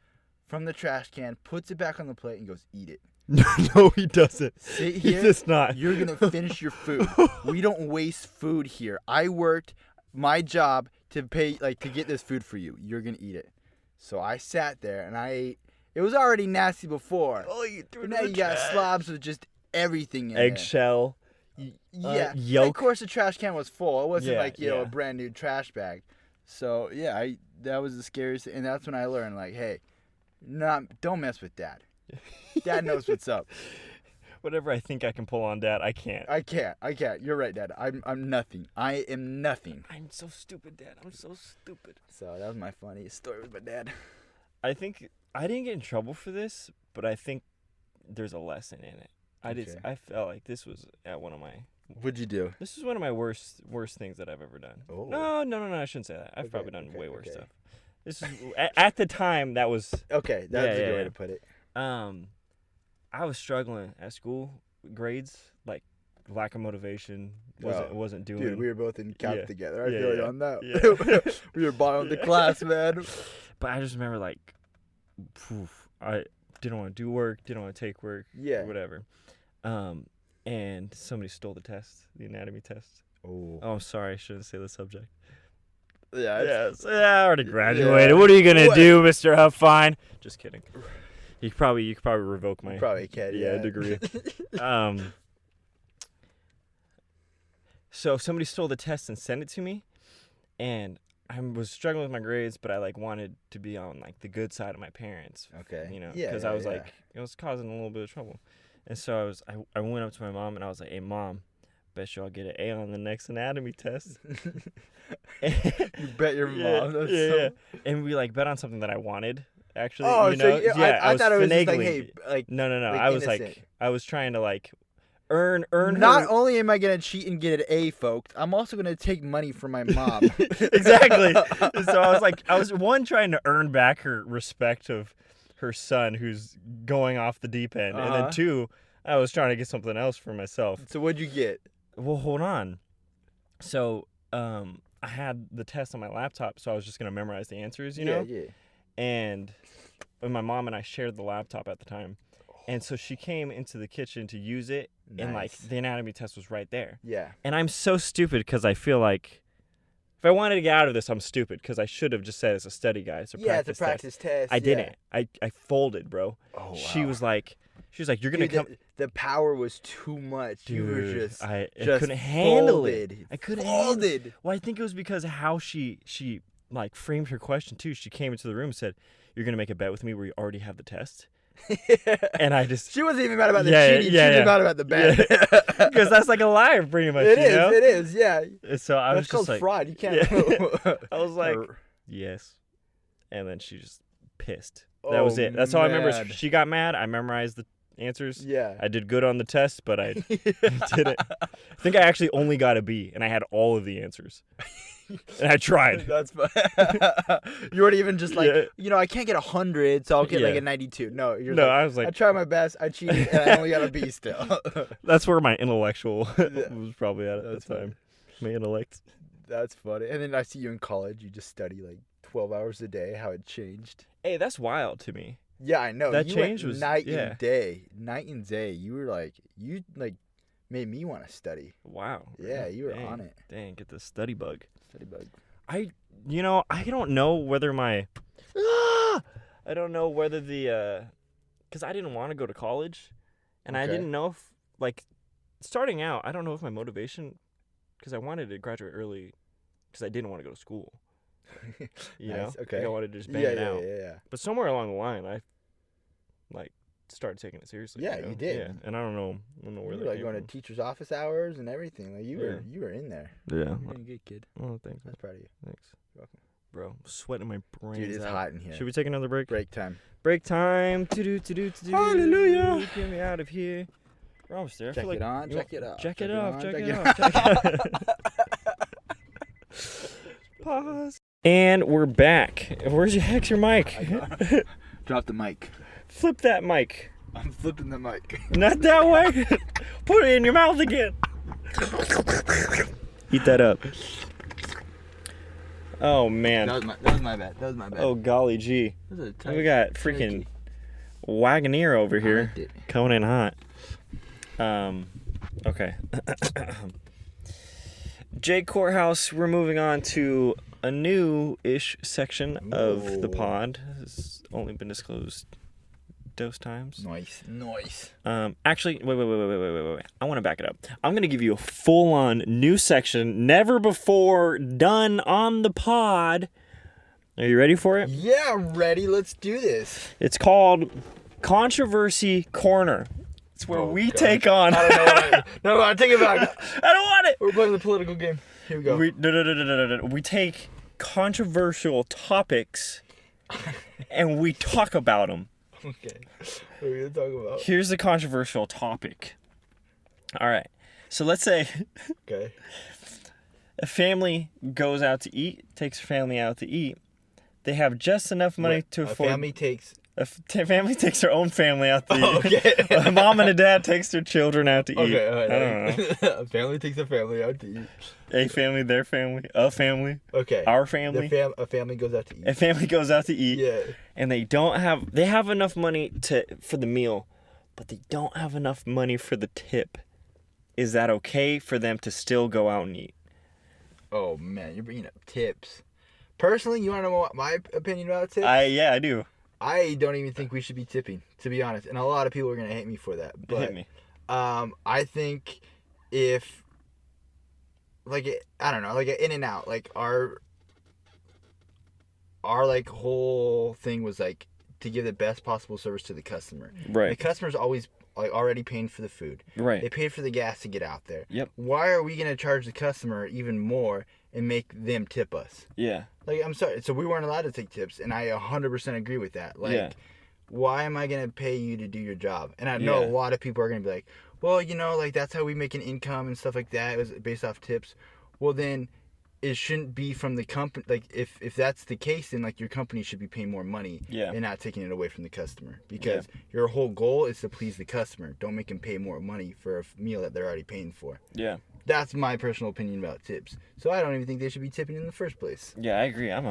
from the trash can, puts it back on the plate, and goes, eat it. No, he doesn't. Sit here. He does not. You're going to finish your food. We don't waste food here. I worked my job to pay, to get this food for you. You're going to eat it. So I sat there and I ate. It was already nasty before. Oh, you threw it but now you got slobs with just everything in eggshell. Yeah. Yolk. And of course, the trash can was full. It wasn't a yeah. brand new trash bag. So, yeah, that was the scariest. And that's when I learned, hey, don't mess with Dad. Dad knows what's up. Whatever I think I can pull on Dad, I can't. I can't. You're right, Dad. I'm nothing. I am nothing. I'm so stupid, Dad. I'm so stupid. So that was my funniest story with my dad. I think I didn't get in trouble for this, but I think there's a lesson in it. I felt like this was at one of my. What'd you do? This is one of my worst things that I've ever done. Oh. No, I shouldn't say that. I've probably done way worse stuff. This is at the time that was okay. That's a good way to put it. I was struggling at school, grades, like lack of motivation, wasn't doing. Dude, we were both in camp together. I feel like on that. Yeah. We were bottom of the class, man. But I just remember like, I didn't want to do work, didn't want to take work, whatever. And somebody stole the test, the anatomy test. Oh, I'm sorry, I shouldn't say the subject. Yeah. I already graduated. Yeah. What are you gonna do, Mr. Huffine? Just kidding. You could probably revoke my degree. So somebody stole the test and sent it to me, and I was struggling with my grades, but I like wanted to be on like the good side of my parents. Okay. Because I was like, it was causing a little bit of trouble, and so I went up to my mom and I was like, "Hey, Mom, bet you I'll get an A on the next anatomy test." You bet your mom. Yeah. And we like bet on something that I wanted. Actually, I thought it was just like, finagling. hey, like no. like I was innocent. like, I was trying to like earn. Not her... only am I gonna cheat and get an A, folks, I'm also gonna take money from my mom. Exactly. So I was trying to earn back her respect of her son who's going off the deep end, and then 2, I was trying to get something else for myself. So what'd you get? Well, hold on. So I had the test on my laptop, so I was just gonna memorize the answers, you know. Yeah. And my mom and I shared the laptop at the time. And so she came into the kitchen to use it, and like the anatomy test was right there. Yeah. And I'm so stupid because I feel like if I wanted to get out of this, I'm stupid because I should have just said it's a study guide. It's a practice test. I didn't. I folded, bro. Oh, wow. She was like, you're going to come. The power was too much. Dude, you were just I couldn't handle it. I couldn't handle it. Well, I think it was because of how she like framed her question too. She came into the room and said, "You're going to make a bet with me where you already have the test." And she wasn't even mad about the cheating. She was mad about the bet. Because that's like a liar, pretty much. It is. Yeah. And so I was just like, fraud. You can't. I was like, yes. And then she just pissed. That was it. That's all I remember. She got mad. I memorized the answers. Yeah. I did good on the test, but I didn't. I think I actually only got a B, and I had all of the answers. And I tried. That's fine. You weren't even just like, I can't get 100, so I'll get like a 92. No, I was like, I tried my best. I cheated, and I only got a B still. That's where my intellectual was probably at the time. My intellect. That's funny. And then I see you in college. You just study like 12 hours a day. How it changed. Hey, that's wild to me. Yeah, I know. That change was night and day. Night and day. You were like, made me want to study. Wow. Yeah, you were on it. Dang, get the study bug. I don't know whether I don't know whether because I didn't want to go to college, and I didn't know if, like, starting out, I don't know if my motivation, because I wanted to graduate early, because I didn't want to go to school. You know? Okay. Like I wanted to just bang it out. Yeah. But somewhere along the line, I, like, started taking it seriously. Yeah, you did. Yeah, and I don't know where you were like going to teacher's office hours and everything. Like you were in there. Yeah, you're doing a good kid. Oh, thanks. I'm proud of you. Thanks. You're welcome, bro. I'm sweating my brains. Dude, it's hot in here. Should we take another break? Break time. Break time. To-do. Hallelujah. Get me out of here. We're almost there. Check it on. Check it off. Check it off. Pause. And we're back. Where's your mic? Drop the mic. Flip that mic. I'm flipping the mic. Not that way. Put it in your mouth again. Eat that up. Oh, man. That was my bad. Oh, golly gee. We got freaking Wagoneer over here coming in hot. Okay. Jake Korthuis, we're moving on to a new-ish section of the pod. It's only been disclosed dose times. Nice. Actually, wait. I want to back it up. I'm going to give you a full-on new section, never before done on the pod. Are you ready for it? Yeah, ready. Let's do this. It's called Controversy Corner. It's where we take on. I don't know what no, take it back. I don't want it. We're playing the political game. Here we go. No. We take controversial topics and we talk about them. Okay. What are we going to talk about? Here's the controversial topic. All right. So let's say okay. a family goes out to eat, takes a family out to eat. They have just enough money to afford. A family takes their own family out to eat. Okay. A mom and a dad takes their children out to eat. Okay, all right. I don't know. A family takes a family out to eat. A family, their family, a family. Okay. Our family. A family goes out to eat. A family goes out to eat. Yeah. And they have enough money for the meal, but they don't have enough money for the tip. Is that okay for them to still go out and eat? Oh man, you're bringing up tips. Personally, you want to know what my opinion about tips? Yeah, I do. I don't even think we should be tipping, to be honest. And a lot of people are going to hate me for that. But, hit me. I think if, like, I don't know, like, In-N-Out, like, our like, whole thing was, like, to give the best possible service to the customer. Right. The customer's always, like, already paying for the food. Right. They paid for the gas to get out there. Yep. Why are we going to charge the customer even more and make them tip us? Yeah. Like, I'm sorry. So we weren't allowed to take tips, and I 100% agree with that. Like, why am I going to pay you to do your job? And I know a lot of people are going to be like, well, you know, like, that's how we make an income and stuff like that. It was based off tips. Well, then it shouldn't be from the company. Like, if that's the case, then, like, your company should be paying more money and not taking it away from the customer. Because your whole goal is to please the customer. Don't make them pay more money for a meal that they're already paying for. Yeah. That's my personal opinion about tips. So I don't even think they should be tipping in the first place. Yeah, I agree. I'm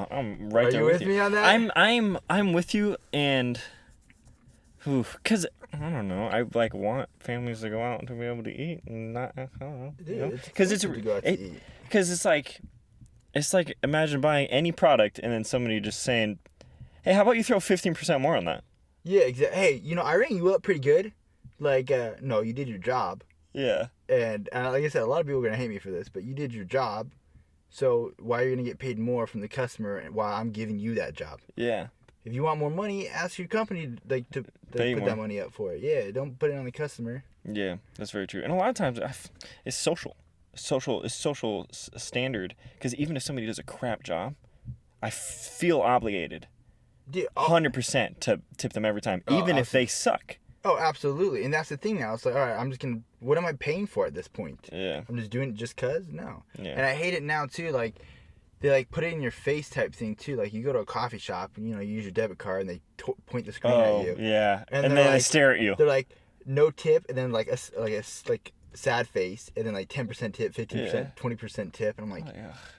right there with you. Are you with me on that? I'm with you, and because I don't know, I like want families to go out to be able to eat and not. I don't know. Because it's like imagine buying any product and then somebody just saying, "Hey, how about you throw 15% more on that?" Yeah, exactly. Hey, you know, I rang you up pretty good. Like, no, you did your job. Yeah. And like I said, a lot of people are going to hate me for this, but you did your job. So why are you going to get paid more from the customer while I'm giving you that job? Yeah. If you want more money, ask your company to put that money up for it. Yeah, don't put it on the customer. Yeah, that's very true. And a lot of times it's social. Social standard. Because even if somebody does a crap job, I feel obligated 100% to tip them every time, even if they suck. Oh, absolutely. And that's the thing now. It's like, all right, I'm just going to, what am I paying for at this point? Yeah. I'm just doing it just because? No. Yeah. And I hate it now, too. Like, they, like, put it in your face type thing, too. Like, you go to a coffee shop and, you know, you use your debit card and they point the screen at you. Yeah. And then they stare at you. They're like, no tip, and then, like, a sad face, and then, like, 10% tip, 15%, 20% tip. And I'm like,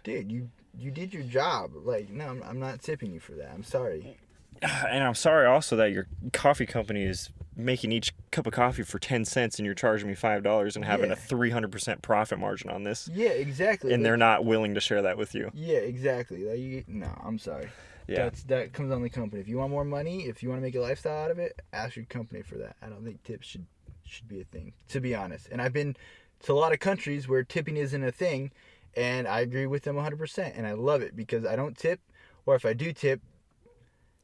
dude, you did your job. Like, no, I'm not tipping you for that. I'm sorry. And I'm sorry also that your coffee company is making each cup of coffee for 10 cents and you're charging me $5 and having a 300% profit margin on this. Yeah, exactly. And they're not willing to share that with you. Yeah, exactly. Like, no, I'm sorry. Yeah. That comes on the company. If you want more money, if you want to make a lifestyle out of it, ask your company for that. I don't think tips should be a thing, to be honest. And I've been to a lot of countries where tipping isn't a thing, and I agree with them 100%. And I love it because I don't tip, or if I do tip,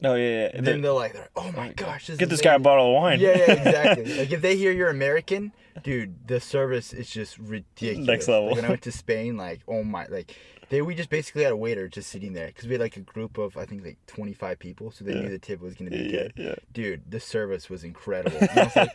oh, yeah. Then they're like, oh my gosh. Get this guy a bottle of wine. Yeah, exactly. Like, if they hear you're American, dude, the service is just ridiculous. Next level. Like, when I went to Spain, like, oh my, like, we just basically had a waiter just sitting there. Because we had, like, a group of, I think, like, 25 people. So they knew the tip was going to be good. Yeah. Dude, the service was incredible.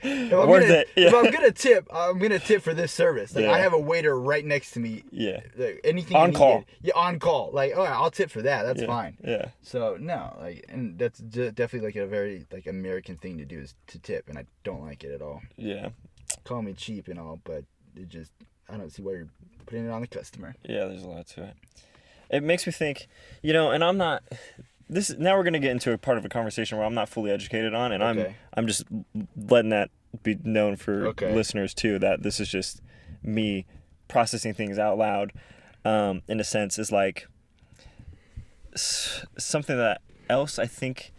You know, like, if I'm going to tip, I'm going to tip for this service. Like, I have a waiter right next to me. Yeah. Like, anything on call. Yeah, on call. Like, oh, I'll tip for that. That's fine. Yeah. So, no, like, and that's definitely, like, a very, like, American thing to do is to tip. And I don't like it at all. Yeah. Call me cheap and all, but it just, I don't see why you're putting it on the customer. Yeah, there's a lot to it. It makes me think, you know, and I'm not, now we're going to get into a part of a conversation where I'm not fully educated on, and I'm just letting that be known for listeners too, that this is just me processing things out loud, in a sense, is like something that else I think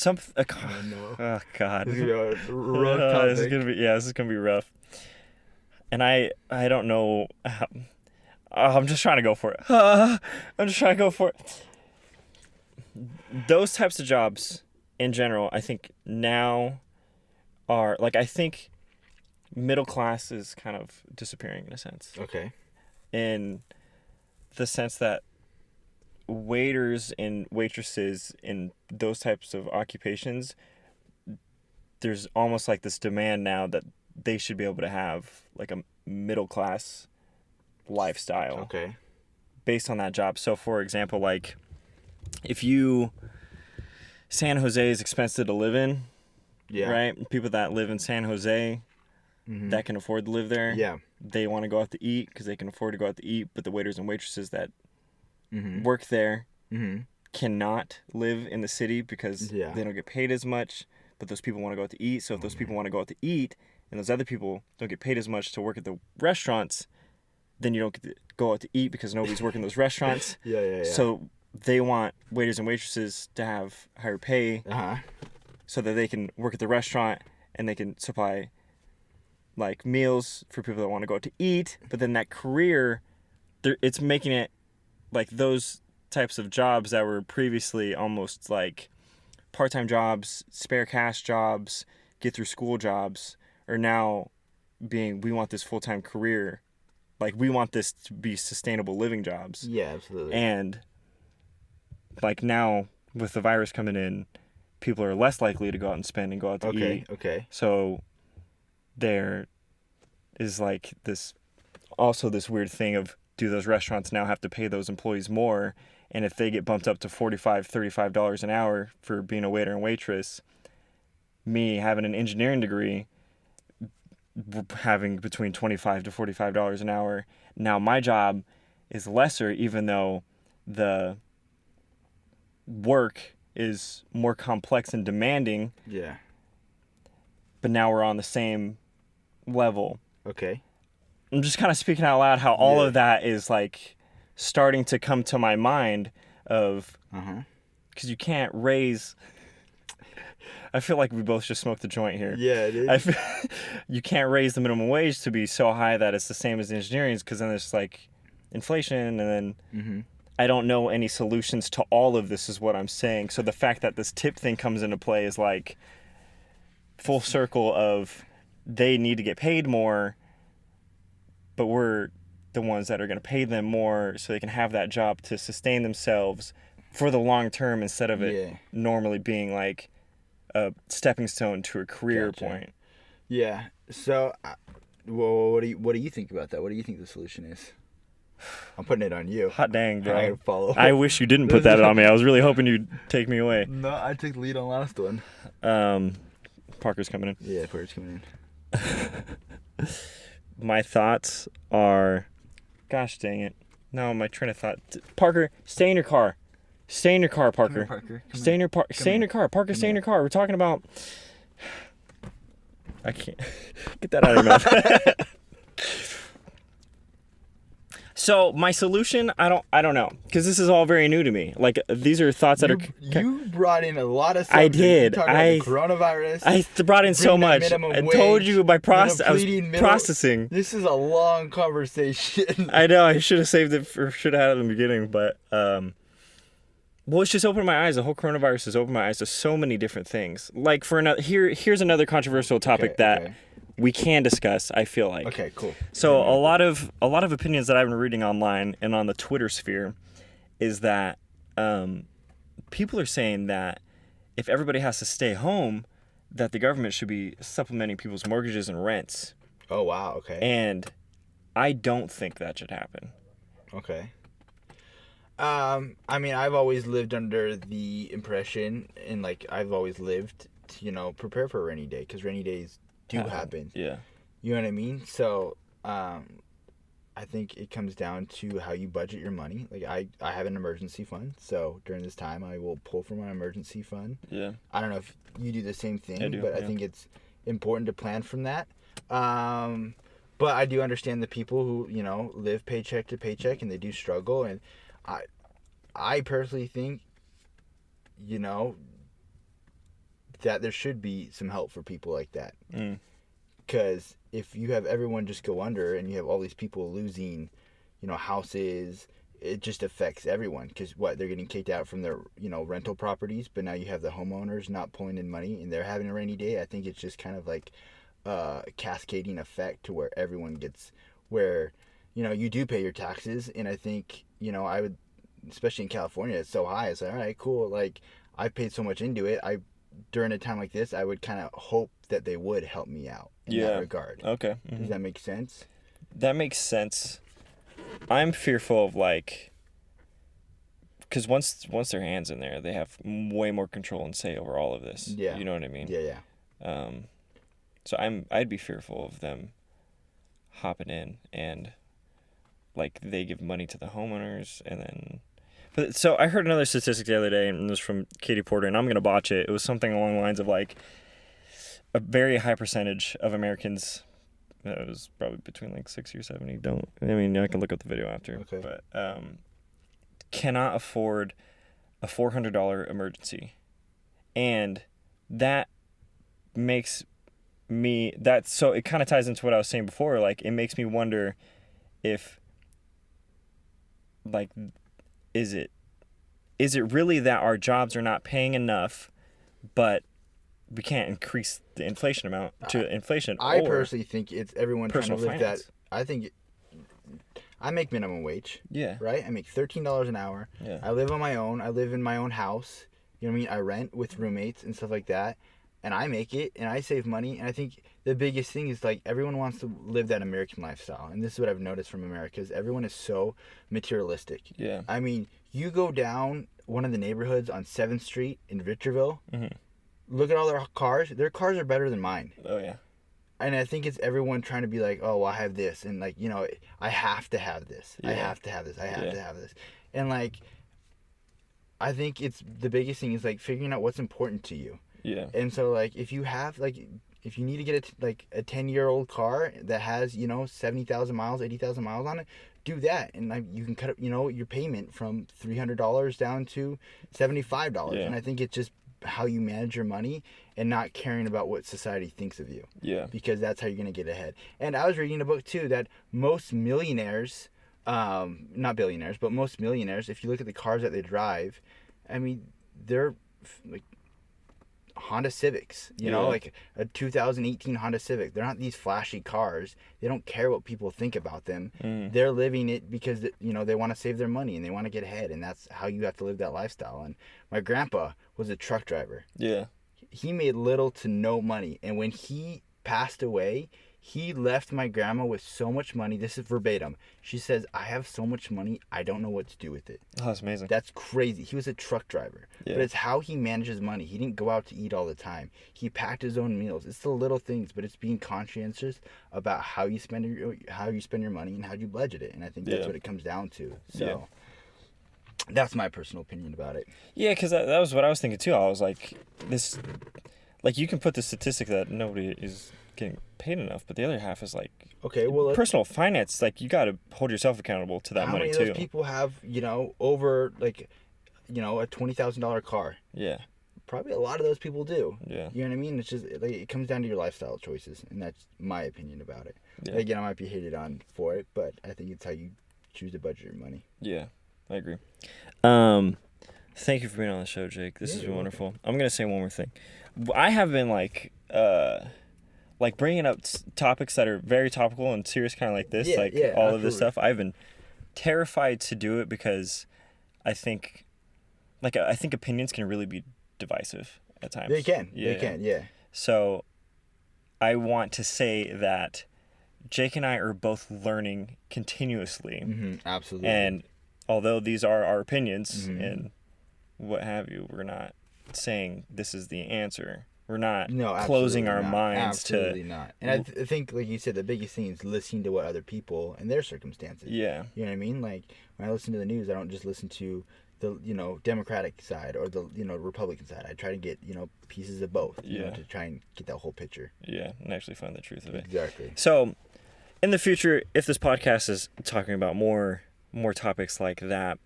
oh God. This is gonna be a rough topic. This is gonna be rough. And I don't know how, I'm just trying to go for it. Those types of jobs in general, I think now are like, I think middle class is kind of disappearing in a sense. Okay. In the sense that waiters and waitresses in those types of occupations, there's almost like this demand now that they should be able to have like a middle class lifestyle. Okay. Based on that job. So for example, like if San Jose is expensive to live in, right? People that live in San Jose that can afford to live there, they want to go out to eat because they can afford to go out to eat, but the waiters and waitresses that work there cannot live in the city because they don't get paid as much, but those people want to go out to eat. So if those people want to go out to eat and those other people don't get paid as much to work at the restaurants, then you don't get to go out to eat because nobody's working those restaurants. So they want waiters and waitresses to have higher pay so that they can work at the restaurant and they can supply like meals for people that want to go out to eat. But then that career, it's making it like those types of jobs that were previously almost like part-time jobs, spare cash jobs, get through school jobs, are now being, we want this full-time career. Like, we want this to be sustainable living jobs. Yeah, absolutely. And like now with the virus coming in, people are less likely to go out and spend and go out to eat. Okay. So there is like this weird thing of, do those restaurants now have to pay those employees more? And if they get bumped up to $45, $35 an hour for being a waiter and waitress, me having an engineering degree, having between $25 to $45 an hour, now my job is lesser, even though the work is more complex and demanding. Yeah. But now we're on the same level. Okay. I'm just kind of speaking out loud how all of that is like starting to come to my mind of, because you can't raise, I feel like we both just smoked the joint here. Yeah, it is. You can't raise the minimum wage to be so high that it's the same as engineering, because then there's like inflation, and then I don't know any solutions to all of this is what I'm saying. So the fact that this tip thing comes into play is like full circle of, they need to get paid more, but we're the ones that are going to pay them more so they can have that job to sustain themselves for the long term, instead of it normally being like a stepping stone to a career point. Yeah. So, well, what do you think about that? What do you think the solution is? I'm putting it on you. Hot dang, bro. I follow. I wish you didn't put that on me. I was really hoping you'd take me away. No, I took the lead on last one. Parker's coming in. Yeah, Parker's coming in. My thoughts are, gosh dang it. No, my train of thought. Parker, stay in your car. Stay in your car, Parker. Parker. Stay in your car. Parker, stay in your car. We're talking about... I can't... Get that out of your mouth. So my solution, I don't know, because this is all very new to me. Like, these are thoughts that you brought in a lot of stuff. I did. Coronavirus. I brought in so much. I told you I was processing. This is a long conversation. I know. I should have saved it should have had it in the beginning, but well, it's just opened my eyes. The whole coronavirus has opened my eyes to so many different things. Like, for another here's another controversial topic that we can discuss, I feel like. Okay, cool. So a lot of opinions that I've been reading online and on the Twitter sphere is that people are saying that if everybody has to stay home, that the government should be supplementing people's mortgages and rents. Oh, wow, okay. And I don't think that should happen. Okay. I mean, I've always lived under the impression, and like I've always lived to, prepare for a rainy day, because rainy days do happen. Yeah. You know what I mean? So, I think it comes down to how you budget your money. Like, I have an emergency fund, so during this time I will pull from my emergency fund. Yeah. I don't know if you do the same thing, I do, but I think it's important to plan from that. But I do understand the people who, live paycheck to paycheck and they do struggle, and I personally think, that there should be some help for people like that. Because if you have everyone just go under and you have all these people losing, houses, it just affects everyone because they're getting kicked out from their rental properties, but now you have the homeowners not pulling in money and they're having a rainy day. I think it's just kind of like a cascading effect to where everyone gets where you do pay your taxes, and I think I would, especially in California, it's so high. It's like, all right, cool. Like I've paid so much into it. During a time like this, I would kind of hope that they would help me out in that regard. Okay. Mm-hmm. Does that make sense? That makes sense. I'm fearful of because once their hands in there, they have way more control and say over all of this. Yeah. You know what I mean? Yeah. So I'd be fearful of them hopping in and they give money to the homeowners and then. But so I heard another statistic the other day, and it was from Katie Porter, and I'm gonna botch it. It was something along the lines of a very high percentage of Americans. It was probably between 60 or 70. I can look up the video after. Okay. But cannot afford a $400 emergency, and that makes me so it kind of ties into what I was saying before. It makes me wonder if is it really that our jobs are not paying enough, but we can't increase the inflation amount to inflation? I personally think it's everyone trying to live finance. that. I think I make minimum wage. Yeah. Right? I make $13 an hour. Yeah. I live on my own. I live in my own house. You know what I mean? I rent with roommates and stuff like that. And I make it, and I save money. And I think the biggest thing is everyone wants to live that American lifestyle. And this is what I've noticed from America is everyone is so materialistic. Yeah. I mean, you go down one of the neighborhoods on 7th Street in Victorville, look at all their cars. Their cars are better than mine. Oh, yeah. And I think it's everyone trying to be oh, well, I have this. And I have to have this. Yeah. I have to have this. I have to have this. And I think it's the biggest thing is figuring out what's important to you. Yeah. And so if you have if you need to get a 10-year-old car that has 70,000 miles, 80,000 miles on it, do that, and you can cut your payment from $300 down to $75. Yeah. And I think it's just how you manage your money and not caring about what society thinks of you. Yeah. Because that's how you're gonna get ahead. And I was reading a book too that most millionaires, not billionaires, but most millionaires, if you look at the cars that they drive, I mean, they're Honda Civics, a 2018 Honda Civic. They're not these flashy cars. They don't care what people think about them. They're living it because they want to save their money and they want to get ahead, and that's how you have to live that lifestyle. And my grandpa was a truck driver. Yeah. He made little to no money, and when he passed away, he left my grandma with so much money. This is verbatim. She says, I have so much money, I don't know what to do with it. Oh, that's amazing. That's crazy. He was a truck driver. Yeah. But it's how he manages money. He didn't go out to eat all the time. He packed his own meals. It's the little things, but it's being conscientious about how you spend your money and how you budget it. And I think that's what it comes down to. So that's my personal opinion about it. Yeah, because that was what I was thinking too. I was you can put the statistic that nobody is getting paid enough, but the other half is okay, well, personal finance. You got to hold yourself accountable to that money too. How many of those people have over a $20,000 car? Yeah, probably a lot of those people do. Yeah, you know what I mean. It's just it comes down to your lifestyle choices, and that's my opinion about it. Yeah. Again, I might be hated on for it, but I think it's how you choose to budget your money. Yeah, I agree. Thank you for being on the show, Jake. This has been wonderful. Welcome. I'm gonna say one more thing. I have been bringing up topics that are very topical and serious, kind of like this, all absolutely. Of this stuff. I've been terrified to do it because I think opinions can really be divisive at times. They can. Yeah. They can. Yeah. So I want to say that Jake and I are both learning continuously. Mm-hmm, absolutely. And although these are our opinions and what have you, we're not saying this is the answer. We're not closing our minds to... Absolutely not. And I think, like you said, the biggest thing is listening to what other people and their circumstances. Yeah. You know what I mean? When I listen to the news, I don't just listen to the, Democratic side or the, Republican side. I try to get, pieces of both, to try and get that whole picture. Yeah, and actually find the truth of it. Exactly. So, in the future, if this podcast is talking about more topics like that,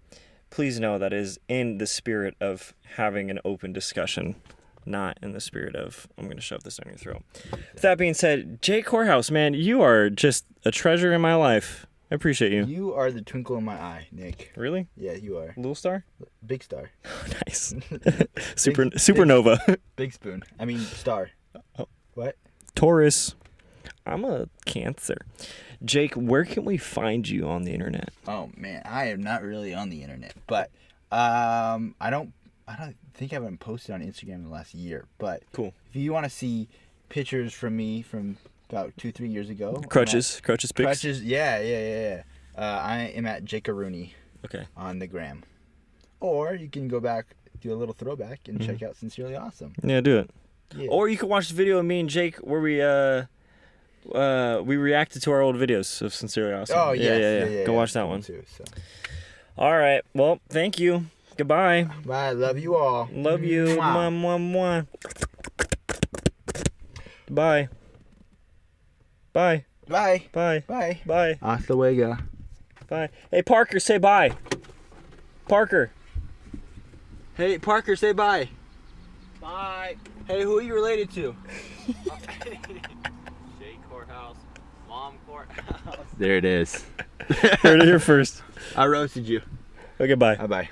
please know that is in the spirit of having an open discussion, not in the spirit of, I'm going to shove this down your throat. With that being said, Jake Korthuis, man, you are just a treasure in my life. I appreciate you. You are the twinkle in my eye, Nick. Really? Yeah, you are. Little star? Big star. Nice. Supernova. Big spoon. I mean, star. Oh. What? Taurus. I'm a Cancer. Jake, where can we find you on the internet? Oh man, I am not really on the internet, but I don't think I haven't posted on Instagram in the last year. But cool. If you want to see pictures from me from about 2-3 years ago, crutches pics. Crutches, yeah. I am at Jakarooni. Okay. On the gram, or you can go back, do a little throwback, and check out Sincerely Awesome. Yeah, do it. Yeah. Or you can watch the video of me and Jake where we reacted to our old videos of Sincerely Awesome. Oh yeah. Go watch that one too. So. All right. Well, thank you. Goodbye. Bye. Love you all. Love you. Mwah, mwah, mwah. Bye. Bye. Bye. Bye. Bye. Bye. Hasta luego. Bye. Hey, Parker, say bye. Parker. Hey, Parker, say bye. Bye. Hey, who are you related to? Jake Korthuis, Mom Korthuis. There it is. Heard it here first. I roasted you. Okay, bye. Bye-bye.